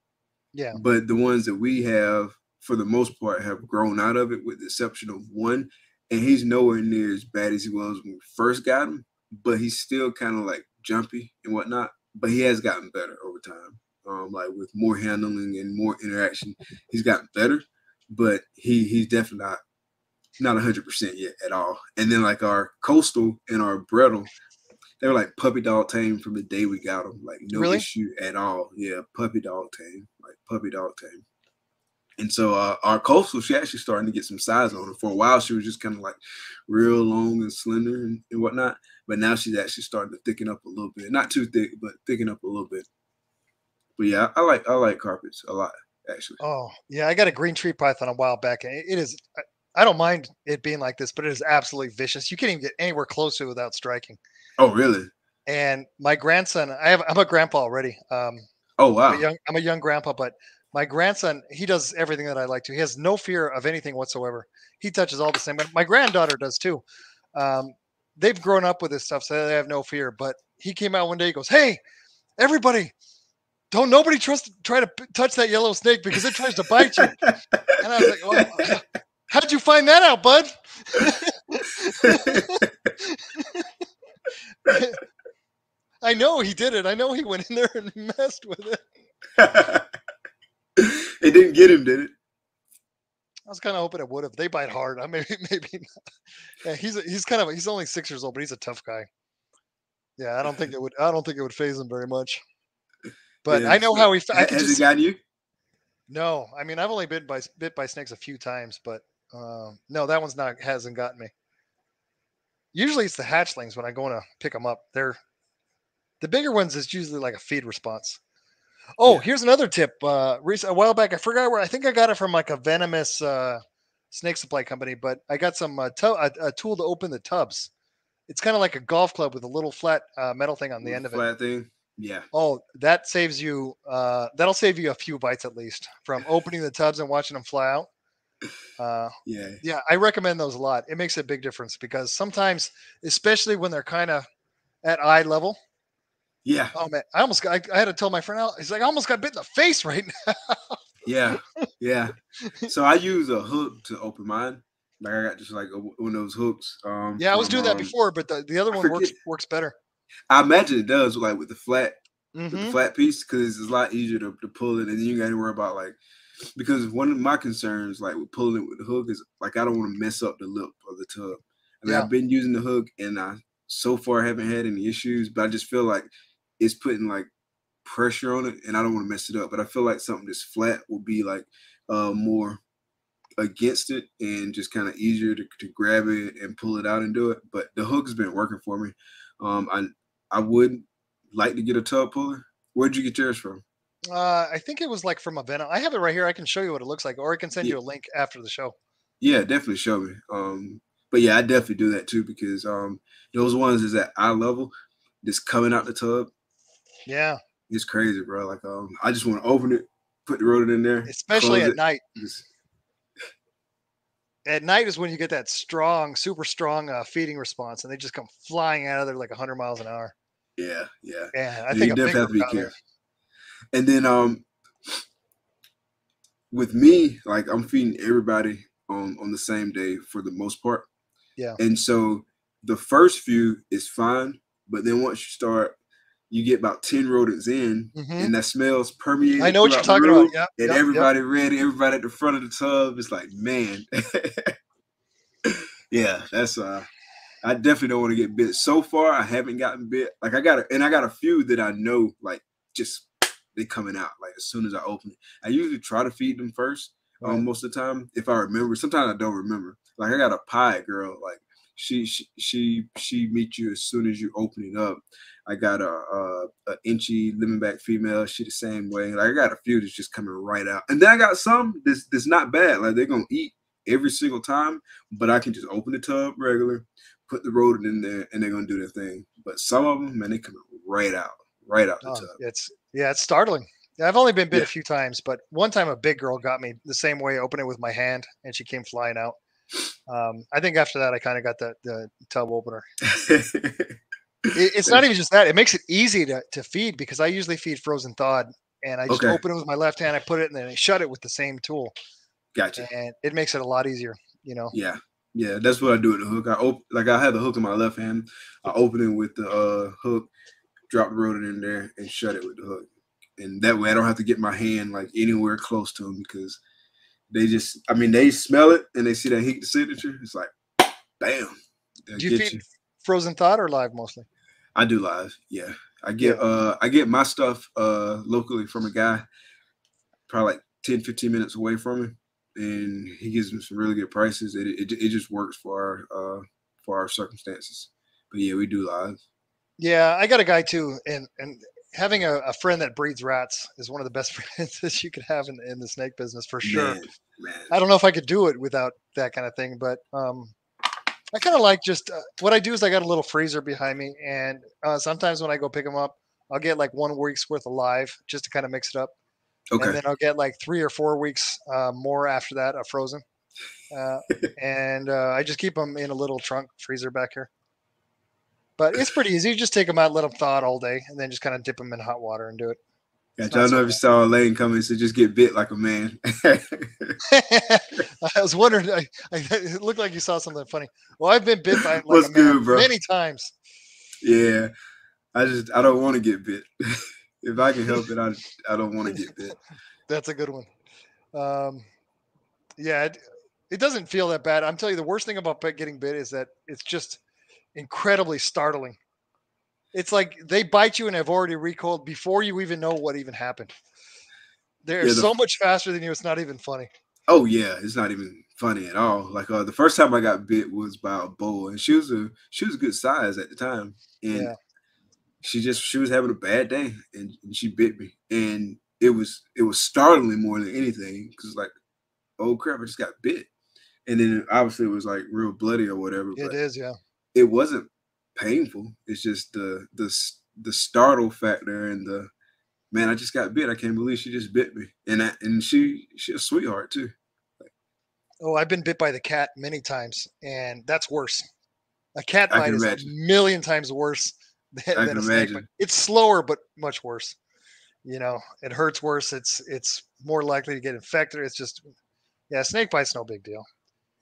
Yeah. But the ones that we have, for the most part, have grown out of it, with the exception of one. And he's nowhere near as bad as he was when we first got him, but he's still kind of like jumpy and whatnot. But he has gotten better over time. Like with more handling and more interaction, he's gotten better. But he's definitely not 100% yet at all. And then like our coastal and our brettle, they were like puppy dog tame from the day we got them. Like no Really? issue at all. Yeah, puppy dog tame, like puppy dog tame. And so our coastal, she actually starting to get some size on her. For a while, she was just kind of like real long and slender and whatnot. But now she's actually starting to thicken up a little bit. Not too thick, but thicken up a little bit. But yeah, I like carpets a lot, actually. Oh, yeah. I got a green tree python a while back, and it is. I don't mind it being like this, but it is absolutely vicious. You can't even get anywhere close to it without striking. Oh, really? And my grandson, I'm a grandpa already. Oh, wow. I'm a young grandpa, but my grandson, he does everything that I like to. He has no fear of anything whatsoever. He touches all the same. My granddaughter does too. Um, they've grown up with this stuff, so they have no fear. But he came out one day, he goes, "Hey, everybody, don't nobody try to touch that yellow snake because it tries to bite you." And I was like, "Well, how'd you find that out, bud?" I know he did it. I know he went in there and messed with it. It didn't get him, did it? I was kind of hoping it would have. They bite hard. I mean, maybe not. Yeah, he's only 6 years old, but he's a tough guy. Yeah, I don't think it would. I don't think it would phase him very much. But Yeah. I know So, how he. I could has just it see. gotten you? No, I mean I've only been bit by snakes a few times, but no, that one's not hasn't gotten me. Usually it's the hatchlings when I go to pick them up. They're the bigger ones is usually like a feed response. Oh, Yeah. here's another tip. A while back, I forgot where. I think I got it from like a venomous snake supply company, but I got some a tool to open the tubs. It's kind of like a golf club with a little flat metal thing on the With a end of it. flat thing. Yeah. Oh, that saves you. That'll save you a few bites at least from opening the tubs and watching them fly out. Uh, Yeah. yeah, I recommend those a lot. It makes a big difference because sometimes, especially when they're kind of at eye level. Yeah. Oh man, I had to tell my friend out. He's like, I almost got bit in the face right now. Yeah. Yeah. So I use a hook to open mine. Like I got just like one of those hooks Yeah, I was from doing that before, but the other I one forget. works better. I imagine it does like with the Mm-hmm. flat piece because it's a lot easier to pull it, and then you got to worry about like because one of my concerns like with pulling it with the hook is like I don't want to mess up the lip of the tub. I mean Yeah. I've been using the hook and I so far haven't had any issues, but I just feel like it's putting like pressure on it, and I don't want to mess it up. But I feel like something that's flat will be like more against it and just kind of easier to grab it and pull it out and do it. But the hook has been working for me. I would like to get a tub puller. Where'd you get yours from? I think it was like from a Venom. I have it right here. I can show you what it looks like, or I can send Yeah, you a link after the show. yeah, definitely show me. But yeah, I definitely do that too because those ones is at eye level, just coming out the tub. Yeah, It's crazy, bro. Like I just want to open it, put the rodent in there, especially close at it. night. Just At night is when you get that strong, super strong feeding response, and they just come flying out of there like 100 miles an hour. yeah, yeah. Yeah, I Yeah, think you a big definitely have one to be got me. careful. And then with me, like I'm feeding everybody on the same day for the most part. Yeah. And so the first few is fine, but then once you start, you get about 10 rodents in, Hmm. and that smells I permeated know what you're throughout the talking about. room, Yep, and yep, yep. everybody ready, everybody at the front of the tub. It's like, man, yeah, that's I definitely don't want to get bit. So far, I haven't gotten bit. Like I got a few that I know, like just they coming out like as soon as I open it. I usually try to feed them first, Right. most of the time if I remember. Sometimes I don't remember. Like I got a pie girl, like she meets you as soon as you open it up. I got a inchy limonback female. She the same way. Like I got a few that's just coming right out, and then I got some that's not bad. Like they're gonna eat every single time, but I can just open the tub regular, put the rodent in there, and they're gonna do their thing. But some of them, man, they come right out the Oh, tub. it's startling. Yeah, I've only been bit Yeah. a few times, but one time a big girl got me the same way, opened it with my hand, and she came flying out. I think after that, I kind of got the tub opener. It's not even just that; it makes it easy to feed because I usually feed frozen thawed, and I just Okay, open it with my left hand, I put it, and then I shut it with the same tool, gotcha. and it makes it a lot easier. You know. Yeah, yeah, that's what I do with the hook. I have the hook in my left hand. I open it with the hook, drop the rodent in there, and shut it with the hook. And that way, I don't have to get my hand like anywhere close to them because they smell it and they see that heat signature. It's like, bam, they'll Do you get feed you. frozen thawed or live mostly? I do live. Yeah, Yeah. I get my stuff locally from a guy, probably like 10, 15 minutes away from him, and he gives me some really good prices. It just works for our circumstances. But yeah, we do live. Yeah, I got a guy too, and having a friend that breeds rats is one of the best friends that you could have in the snake business for sure. Man. I don't know if I could do it without that kind of thing, but I kind of like just what I do is I got a little freezer behind me, and sometimes when I go pick them up, I'll get like 1 week's worth of live just to kind of mix it up, and Okay. then I'll get like 3 or 4 weeks more after that of frozen, uh, and I just keep them in a little trunk freezer back here. But it's pretty easy. You just take them out, let them thaw all day, and then just kind of dip them in hot water and do it. It's Gotcha. I not don't know so if you saw Lane coming, so just get bit like a man. bad. I was wondering. It looked like you saw something funny. Well, I've been bit by like a What's man good, bro? many times. Yeah, I don't want to get bit. If I can help it, I don't want to get bit. That's a good one. Um, yeah, it doesn't feel that bad. I'm telling you, the worst thing about getting bit is that it's just incredibly startling. It's like they bite you and have already recoiled before you even know what even happened. They're Yeah, so much faster than you. It's not even funny. oh yeah, it's not even funny at all. Like the first time I got bit was by a bull, and she was a good size at the time, and Yeah, she was having a bad day, and she bit me, and it was startling more than anything because like, oh crap, I just got bit, and then obviously it was like real bloody or whatever, it but is. Yeah. it wasn't painful. It's just the startle factor and the man, I just got bit. I can't believe she just bit me, and she's a sweetheart too. Oh, I've been bit by the cat many times, and that's worse. A cat I can bite is a imagine. million times worse I than can a snake bite. imagine. It's slower, but much worse. It hurts worse. It's more likely to get infected. It's just yeah, snake bite's no big deal.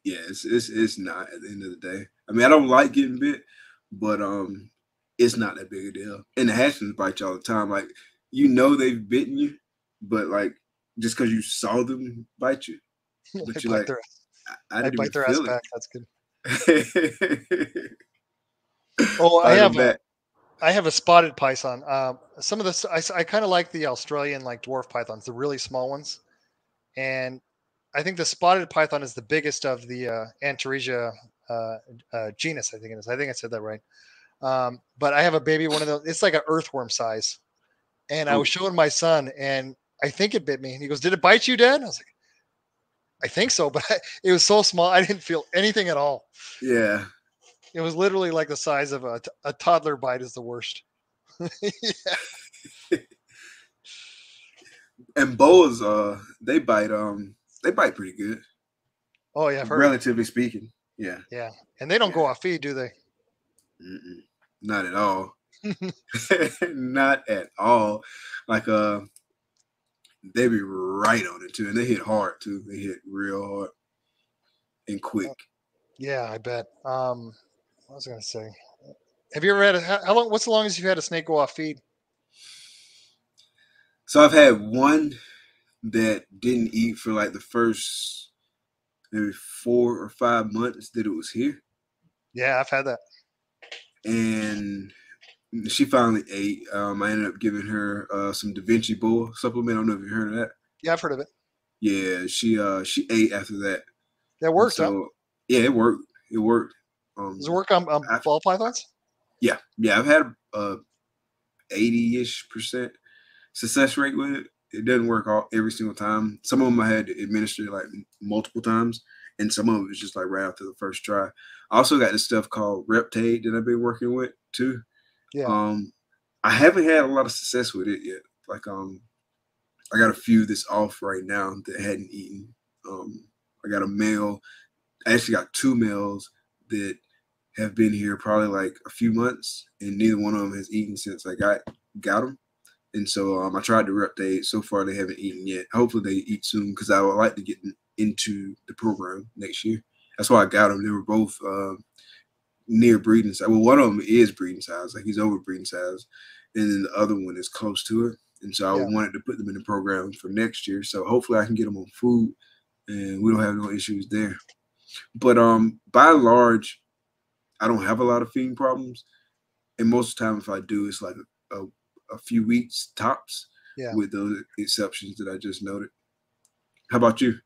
Yeah, it's not at the end of the day. I mean, I don't like getting bit, but it's not that big a deal. And the hatchlings bite you all the time. Like they've bitten you, but like just because you saw them bite you, I but you're bite like, their I I didn't even bite their ass feel back. That's good. it. Oh, Bite them back. I have a spotted python. Some of the I kind of like the Australian like dwarf pythons, the really small ones, and I think the spotted python is the biggest of the Antaresia genus. I think it is. I think I said that right. But I have a baby one of those. It's like an earthworm size, and I was Oh showing my son, and I think it bit me. And he goes, "Did it bite you, Dad?" I was like, "I think so," but it was so small, I didn't feel anything at all. yeah. It was literally like the size of a toddler bite is the worst. Yeah. And boas, they bite pretty good, Oh yeah, I've heard. relatively speaking. Yeah, Yeah, and they don't yeah. go off feed, do they? Mm-mm. Not at all. Not at all. Like they be right on it too, and they hit hard too. They hit real hard and quick. Yeah, I bet. What was I going to say? Have you ever had how long? What's the longest you've had a snake go off feed? So I've had one that didn't eat for like the first maybe 4 or 5 months that it was here, Yeah, I've had that. and she finally ate. I ended up giving her some Da Vinci Bull supplement. I don't know if you heard of that. Yeah, I've heard of it. Yeah, she ate after that, That and works, huh? so yeah, it worked. It worked. Does it work on I've, ball pythons? yeah, I've had 80-ish% success rate with it. It doesn't work every single time. Some of them I had to administer like multiple times, and some of it was just like right after the first try. I also got this stuff called Reptade that I've been working with too. Yeah. I haven't had a lot of success with it yet. Like I got a few that's off right now that hadn't eaten. I got a male. I actually got two males that have been here probably like a few months, and neither one of them has eaten since I got them. And so I tried the Reptade. So far, they haven't eaten yet. Hopefully, they eat soon because I would like to get into the program next year. That's why I got them. They were both near breeding size. Well, one of them is breeding size, like he's over breeding size, and then the other one is close to it. And so I Yeah. wanted to put them in the program for next year. So hopefully, I can get them on food, and we don't have no issues there. But by and large, I don't have a lot of feeding problems, and most of the time, if I do, it's like a few weeks tops, Yeah. with those exceptions that I just noted. How about you?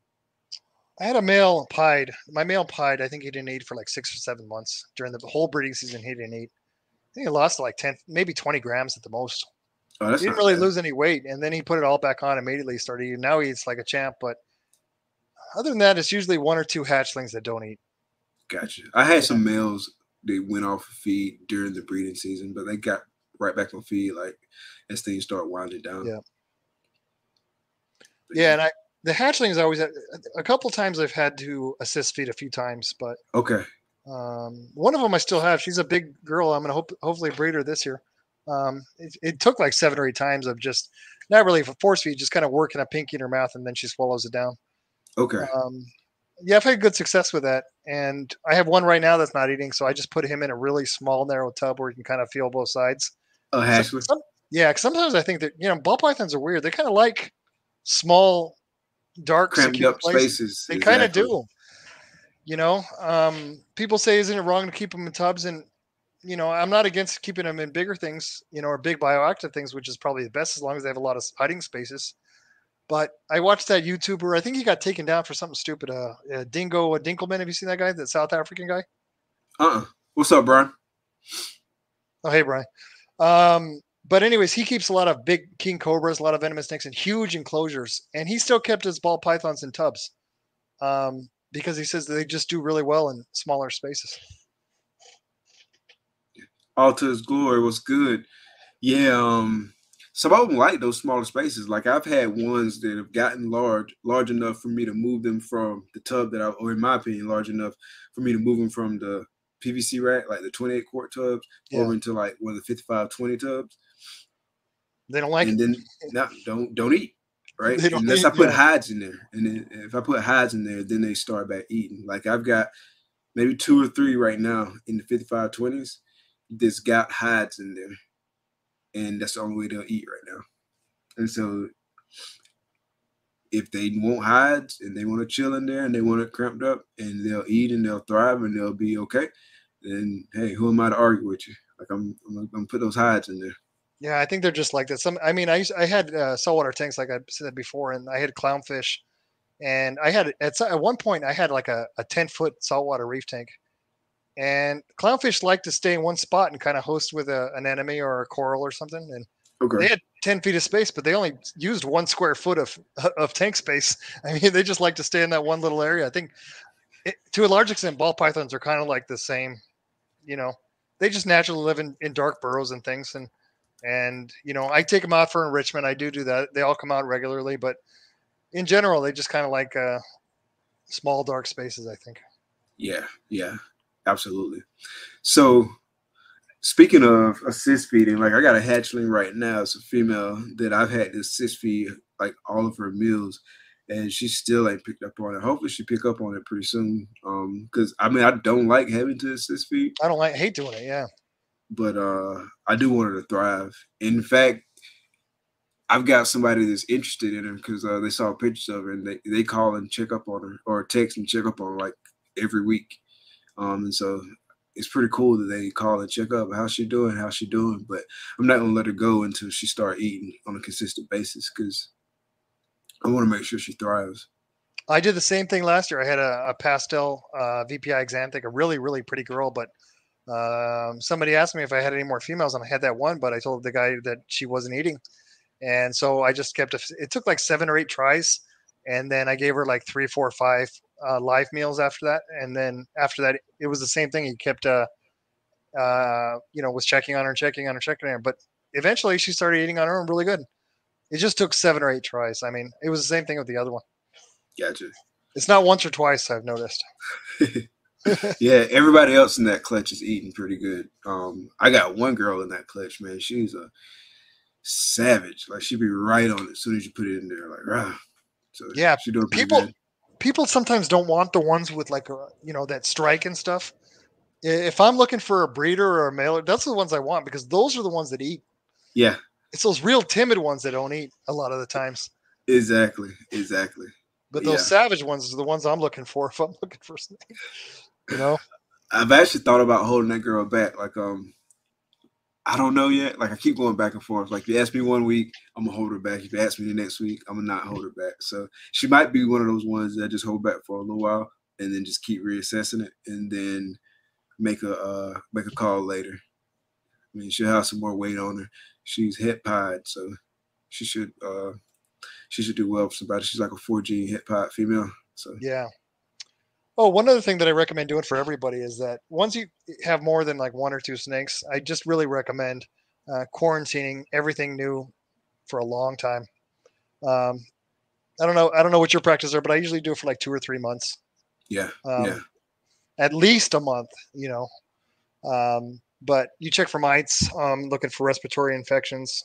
I had a male pied. My male pied, I think he didn't eat for like 6 or 7 months during the whole breeding season. He didn't eat. I think he lost like 10, maybe 20 grams at the most. Oh, that's He didn't not really bad. lose any weight, and then he put it all back on immediately. Started eating. Now he eats like a champ, but other than that, it's usually one or two hatchlings that don't eat. Gotcha. I had Yeah. some males that went off of feed during the breeding season, but they got right back on feed like as things start winding down. Yeah. But Yeah, yeah. and the hatchlings I always a couple times I've had to assist feed a few times, but Okay. one of them I still have. She's a big girl. I'm gonna hopefully breed her this year. It took like 7 or 8 times of just not really for force feed, just kind of working a pinky in her mouth, and then she swallows it down. Okay. Um, yeah, I've had good success with that, and I have one right now that's not eating, so I just put him in a really small, narrow tub where you can kind of feel both sides. So, Ashley. yeah, 'cause sometimes I think that ball pythons are weird. They kind of like small, dark, Cramped secure up places. spaces. They kind of Exactly. do. People say, isn't it wrong to keep them in tubs? And I'm not against keeping them in bigger things, or big bioactive things, which is probably the best as long as they have a lot of hiding spaces. But I watched that YouTuber. I think he got taken down for something stupid. Dingo, a Dinkelman. Have you seen that guy? That South African guy? What's up, Brian? Oh, hey, Brian. But anyways, he keeps a lot of big king cobras, a lot of venomous snakes, in huge enclosures, and he still kept his ball pythons in tubs because he says they just do really well in smaller spaces. All to his glory. Was good. Yeah. Some of them like those smaller spaces. Like I've had ones that have gotten large enough for me to move them from the tub or in my opinion, large enough for me to move them from the PVC rack, like the 28 quart tubs, Yeah, over into like one of the 55-20 tubs, they don't like and it. then don't eat, right? They don't Unless eat. I put Yeah, hides in there, and then if I put hides in there, then they start back eating. Like I've got maybe 2 or 3 right now in the 55-20s that's got hides in there, and that's the only way they'll eat right now. And so if they want hides and they want to chill in there and they want it cramped up and they'll eat and they'll thrive and they'll be okay, then hey, who am I to argue with you? Like I'm gonna put those hides in there. yeah. I think they're just like that. I had saltwater tanks, like I said before, and I had clownfish, and I had at one point I had like a 10-foot saltwater reef tank, and clownfish like to stay in one spot and kind of host with an enemy or a coral or something, and they Okay. had 10 feet of space, but they only used 1 square foot of tank space. I mean, they just like to stay in that one little area. I think to a large extent, ball pythons are kind of like the same. You know, they just naturally live in dark burrows and things, and I take them out for enrichment. I do that. They all come out regularly, but in general, they just kind of like small dark spaces, I think. Yeah, yeah, absolutely. So speaking of assist feeding, like I got a hatchling right now. It's a female that I've had to assist feed like all of her meals, and she still ain't picked up on it. Hopefully, she pick up on it pretty soon. Because I mean, I don't like having to assist feed, I don't like hate doing it. Yeah, but I do want her to thrive. In fact, I've got somebody that's interested in her because they saw pictures of her and they call and check up on her or text and check up on her like every week. And so it's pretty cool that they call and check up. How's she doing? How's she doing? But I'm not gonna let her go until she start eating on a consistent basis because I want to make sure she thrives. I did the same thing last year. I had a pastel VPI exanthic, a really really pretty girl, but Somebody asked me if I had any more females, and I had that one, but I told the guy that she wasn't eating, and so I just kept. It took like 7 or 8 tries, and then I gave her like 3, 4, 5 live meals after that, and then after that, it was the same thing. He kept, was checking on her, checking on her, checking on her, but eventually she started eating on her own really good. It just took 7 or 8 tries. I mean, it was the same thing with the other one. Gotcha. It's not once or twice I've noticed. Yeah, everybody else in that clutch is eating pretty good. I got one girl in that clutch, man. She's a savage. Like she'd be right on it as soon as you put it in there. Like, rah. So Yeah, she's doing pretty people good. people sometimes don't want the ones with like that strike and stuff. If I'm looking for a breeder or a mailer, that's the ones I want because those are the ones that eat. Yeah. It's those real timid ones that don't eat a lot of the times. Exactly. But But those yeah, savage ones are the ones I'm looking for if I'm looking for snake. You know? I've actually thought about holding that girl back. Like, I don't know yet. Like, I keep going back and forth. Like, if you ask me one week, I'm gonna hold her back. If you ask me the next week, I'm gonna not hold her back. So she might be one of those ones that I just hold back for a little while and then just keep reassessing it and then make a call later. I mean, she'll have some more weight on her. She's het pied, so she should uh she should do well for somebody. She's like a 4 gene het pied female. So Yeah. Oh, one other thing that I recommend doing for everybody is that once you have more than like 1 or 2 snakes, I just really recommend quarantining everything new for a long time. Um, I don't know what your practice are, but I usually do it for like 2 or 3 months, yeah, yeah. um, at least a month. But you check for mites, looking for respiratory infections.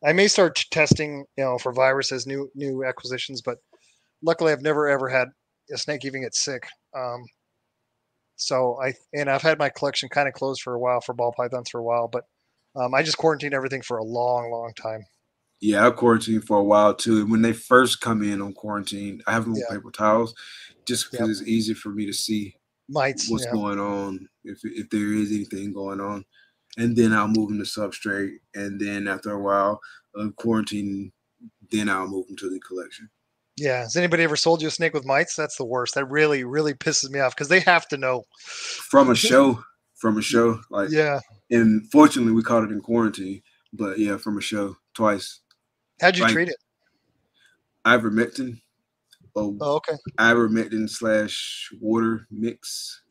I may start testing, for viruses, new acquisitions, but luckily I've never ever had a snake even get sick. Um, So I've had my collection kind of closed for a while for ball pythons for a while, but I just quarantined everything for a long, long time. Yeah, I quarantined for a while too. And when they first come in on quarantine, I have them on Yeah. paper towels just because Yep. it's easy for me to see Mites. what's Yeah. going on, if there is anything going on. And then I'll move them to substrate. And then after a while of quarantine, then I'll move them to the collection. Yeah. Has anybody ever sold you a snake with mites? That's the worst. That really, really pisses me off because they have to know. From a show, from a show, like, Yeah. and fortunately we caught it in quarantine. But yeah, from a show twice. How'd you Like treat it? ivermectin, oh, Oh, okay. ivermectin slash water mix.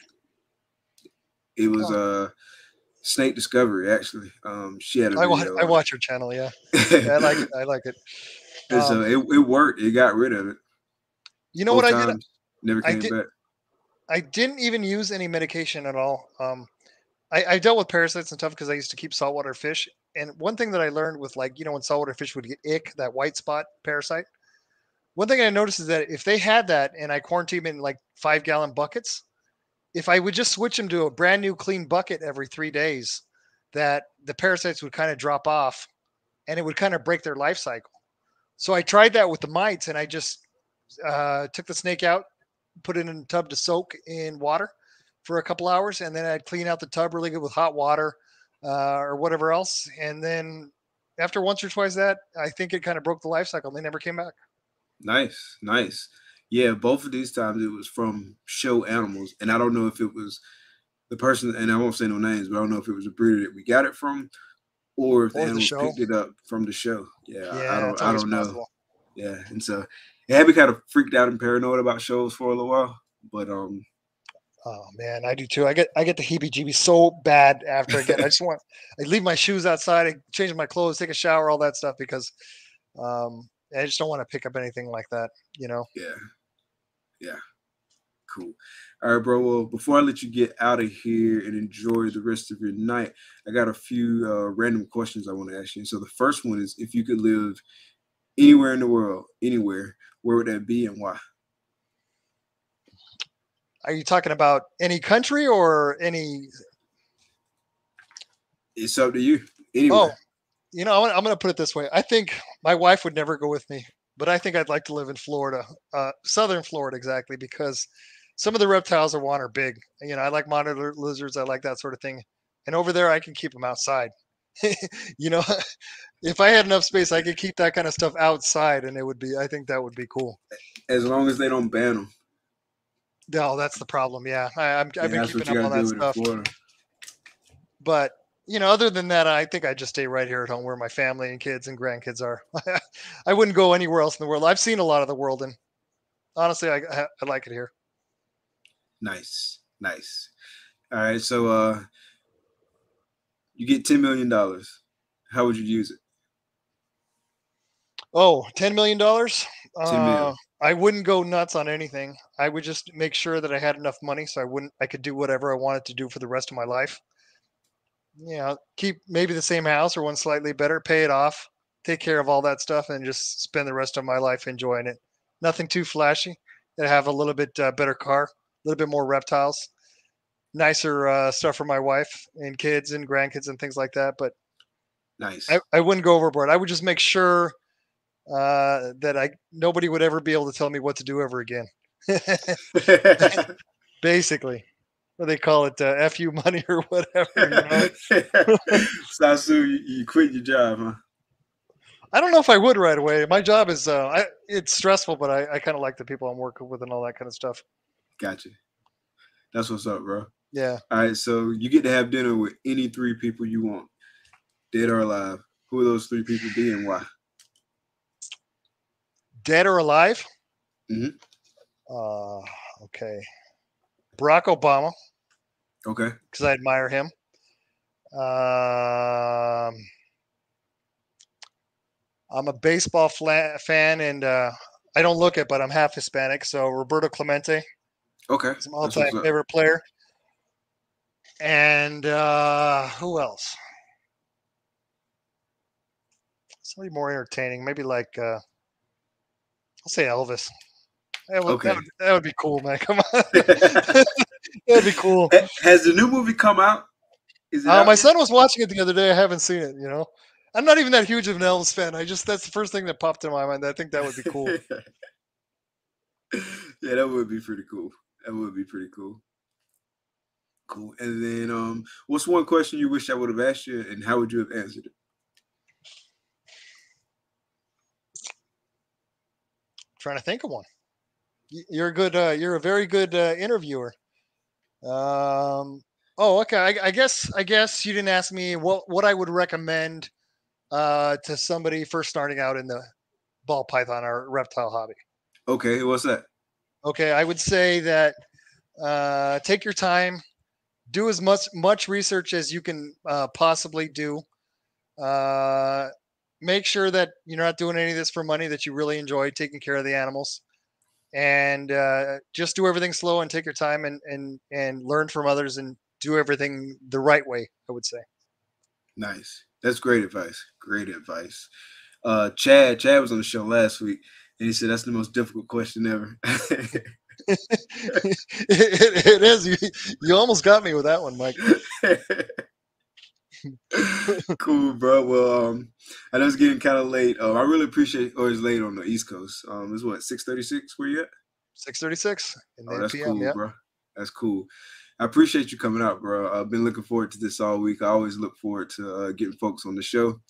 It was Oh, Snake Discovery actually. She had a video I on watch your channel. Yeah. Yeah. I like it. it. I like it. And so it worked. It got rid of it You know what both I did? times. Never I came did. back. I didn't even use any medication at all. I dealt with parasites and stuff because I used to keep saltwater fish. And one thing that I learned with like, when saltwater fish would get ick, that white spot parasite, one thing I noticed is that if they had that and I quarantined them in like 5 gallon buckets, if I would just switch them to a brand new clean bucket every 3 days, that the parasites would kind of drop off and it would kind of break their life cycle. So I tried that with the mites and I just took the snake out, put it in a tub to soak in water for a couple hours, and then I'd clean out the tub really good with hot water or whatever else. And then after once or twice that, I think it kind of broke the life cycle. And they never came back. Nice, nice. Yeah, both of these times it was from show animals, and I don't know if it was the person, and I won't say no names, but I don't know if it was a breeder that we got it from, or if the Or the animals show. picked it up from the show. Yeah, Yeah, it's I always don't know. possible. Yeah, and so it had me kind of freaked out and paranoid about shows for a little while, but Oh man, I do too. I get the heebie-jeebies so bad after I get. I leave my shoes outside, I change my clothes, take a shower, all that stuff because I just don't want to pick up anything like that. You know. yeah, yeah. Cool. All right, bro. Well, before I let you get out of here and enjoy the rest of your night, I got a few random questions I want to ask you. So the first one is, if you could live anywhere in the world, anywhere, where would that be and why? Are you talking about any country or any? It's up to you. Oh, Anywhere. I'm going to put it this way. I think my wife would never go with me, but I think I'd like to live in Florida, southern Florida, exactly, because some of the reptiles I want are big. I like monitor lizards. I like that sort of thing. And over there, I can keep them outside. you know, if I had enough space, I could keep that kind of stuff outside, and I think that would be cool. As long as they don't ban them. No, that's the problem. Yeah, I've Yeah, been that's what keeping you up got on to that deal with in stuff, Florida. but other than that, I think I just stay right here at home where my family and kids and grandkids are. I wouldn't go anywhere else in the world. I've seen a lot of the world, and honestly, I like it here. Nice, nice. All right, so you get $10 million. How would you use it? Oh, $10 million. 10 mil. I wouldn't go nuts on anything. I would just make sure that I had enough money so I could do whatever I wanted to do for the rest of my life. Keep maybe the same house or one slightly better, pay it off, take care of all that stuff, and just spend the rest of my life enjoying it. Nothing too flashy. I have a little bit better car, a little bit more reptiles, nicer stuff for my wife and kids and grandkids and things like that. But I, Nice. I wouldn't go overboard. I would just make sure that I nobody would ever be able to tell me what to do ever again. Basically, what they call it, "fu money" or whatever. So soon you quit your job, huh? I don't know if I would right away. My job is it's stressful, but I kind of like the people I'm working with and all that kind of stuff. Gotcha. That's what's up, bro. Yeah, All right, so you get to have dinner with any three people you want, dead or alive. Who will those three people be and why? dead or alive. Hmm. Uh, okay, Barack Obama Okay. because I admire him. Um, I'm a baseball fan, and I don't look it, but I'm half Hispanic. So Roberto Clemente Okay. is my That's all-time what's up. favorite player. And who else? Somebody more entertaining. Maybe like I'll say Elvis. Okay. That would be cool, man. Come on, that'd be cool. Has the new movie come out? Is it out My yet? son was watching it the other day. I haven't seen it. I'm not even that huge of an Elvis fan. That's the first thing that popped in my mind. I think that would be cool. Yeah, that would be pretty cool. That would be pretty cool. Cool. And then, what's one question you wish I would have asked you, and how would you have answered it? Trying to think of one. You're a good. You're a very good interviewer. Um. Oh, okay. I guess you didn't ask me what I would recommend to somebody first starting out in the ball python or reptile hobby. Okay, what's that? Okay, I would say that take your time, do as much research as you can possibly do. Uh, Make sure that you're not doing any of this for money. That you really enjoy taking care of the animals, and just do everything slow and take your time and learn from others and do everything the right way. I would say. Nice. That's great advice. Great advice. Chad was on the show last week, and he said that's the most difficult question ever. It is. You almost got me with that one, Mike. Cool, bro. Well, I know it's getting kind of late. I really appreciate. Or it's late on the East Coast. It's what 6:36. Where you at? 6:36 in Oh, the that's PM. cool, Yeah. bro. That's cool. I appreciate you coming out, bro. I've been looking forward to this all week. I always look forward to getting folks on the show.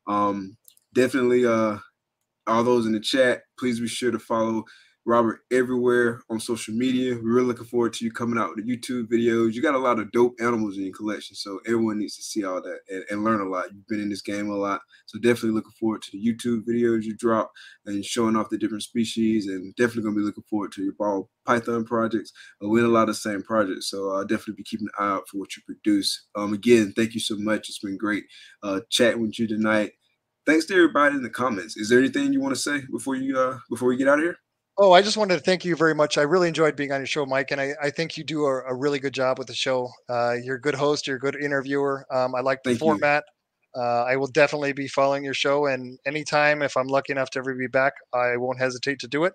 Um, Definitely, all those in the chat, please be sure to follow Robert everywhere on social media. We're really looking forward to you coming out with the YouTube videos. You got a lot of dope animals in your collection, so everyone needs to see all that and learn a lot. You've been in this game a lot, so definitely looking forward to the YouTube videos you drop and showing off the different species, and definitely going to be looking forward to your ball python projects. We're in a lot of the same projects, so I'll definitely be keeping an eye out for what you produce. Again, thank you so much. It's been great chatting with you tonight. Thanks to everybody in the comments. Is there anything you want to say before we get out of here? Oh, I just wanted to thank you very much. I really enjoyed being on your show, Mike, and I think you do a really good job with the show. You're a good host. You're a good interviewer. I like the Thank you. format. I will definitely be following your show, and anytime if I'm lucky enough to ever be back, I won't hesitate to do it.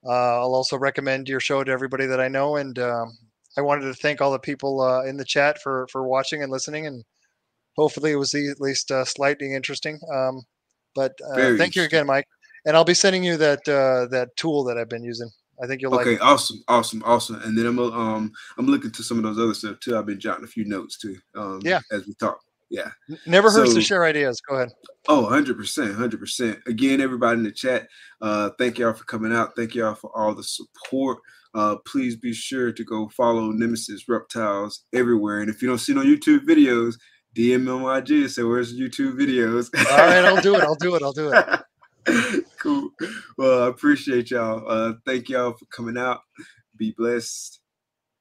I'll also recommend your show to everybody that I know, and I wanted to thank all the people in the chat for watching and listening, and hopefully it was at least slightly interesting. But Very thank you interesting. again, Mike. And I'll be sending you that tool that I've been using. I think you'll like Okay, it. awesome. And then I'm looking to some of those other stuff too. I've been jotting a few notes too Yeah. as we talk. Yeah. Never hurts to So, share ideas. Go ahead. oh, 100%, 100%. Again, everybody in the chat, thank y'all for coming out. Thank y'all for all the support. Please be sure to go follow Nemesis Reptiles everywhere. And if you don't see no YouTube videos, DM me on my IG and say, where's the YouTube videos? All right, I'll do it. I'll do it. I'll do it. Cool. Well, I appreciate y'all. Thank y'all for coming out. Be blessed.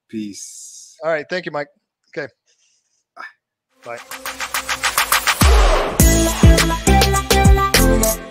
Peace. All right. Thank you, Mike. Okay. Bye. Bye.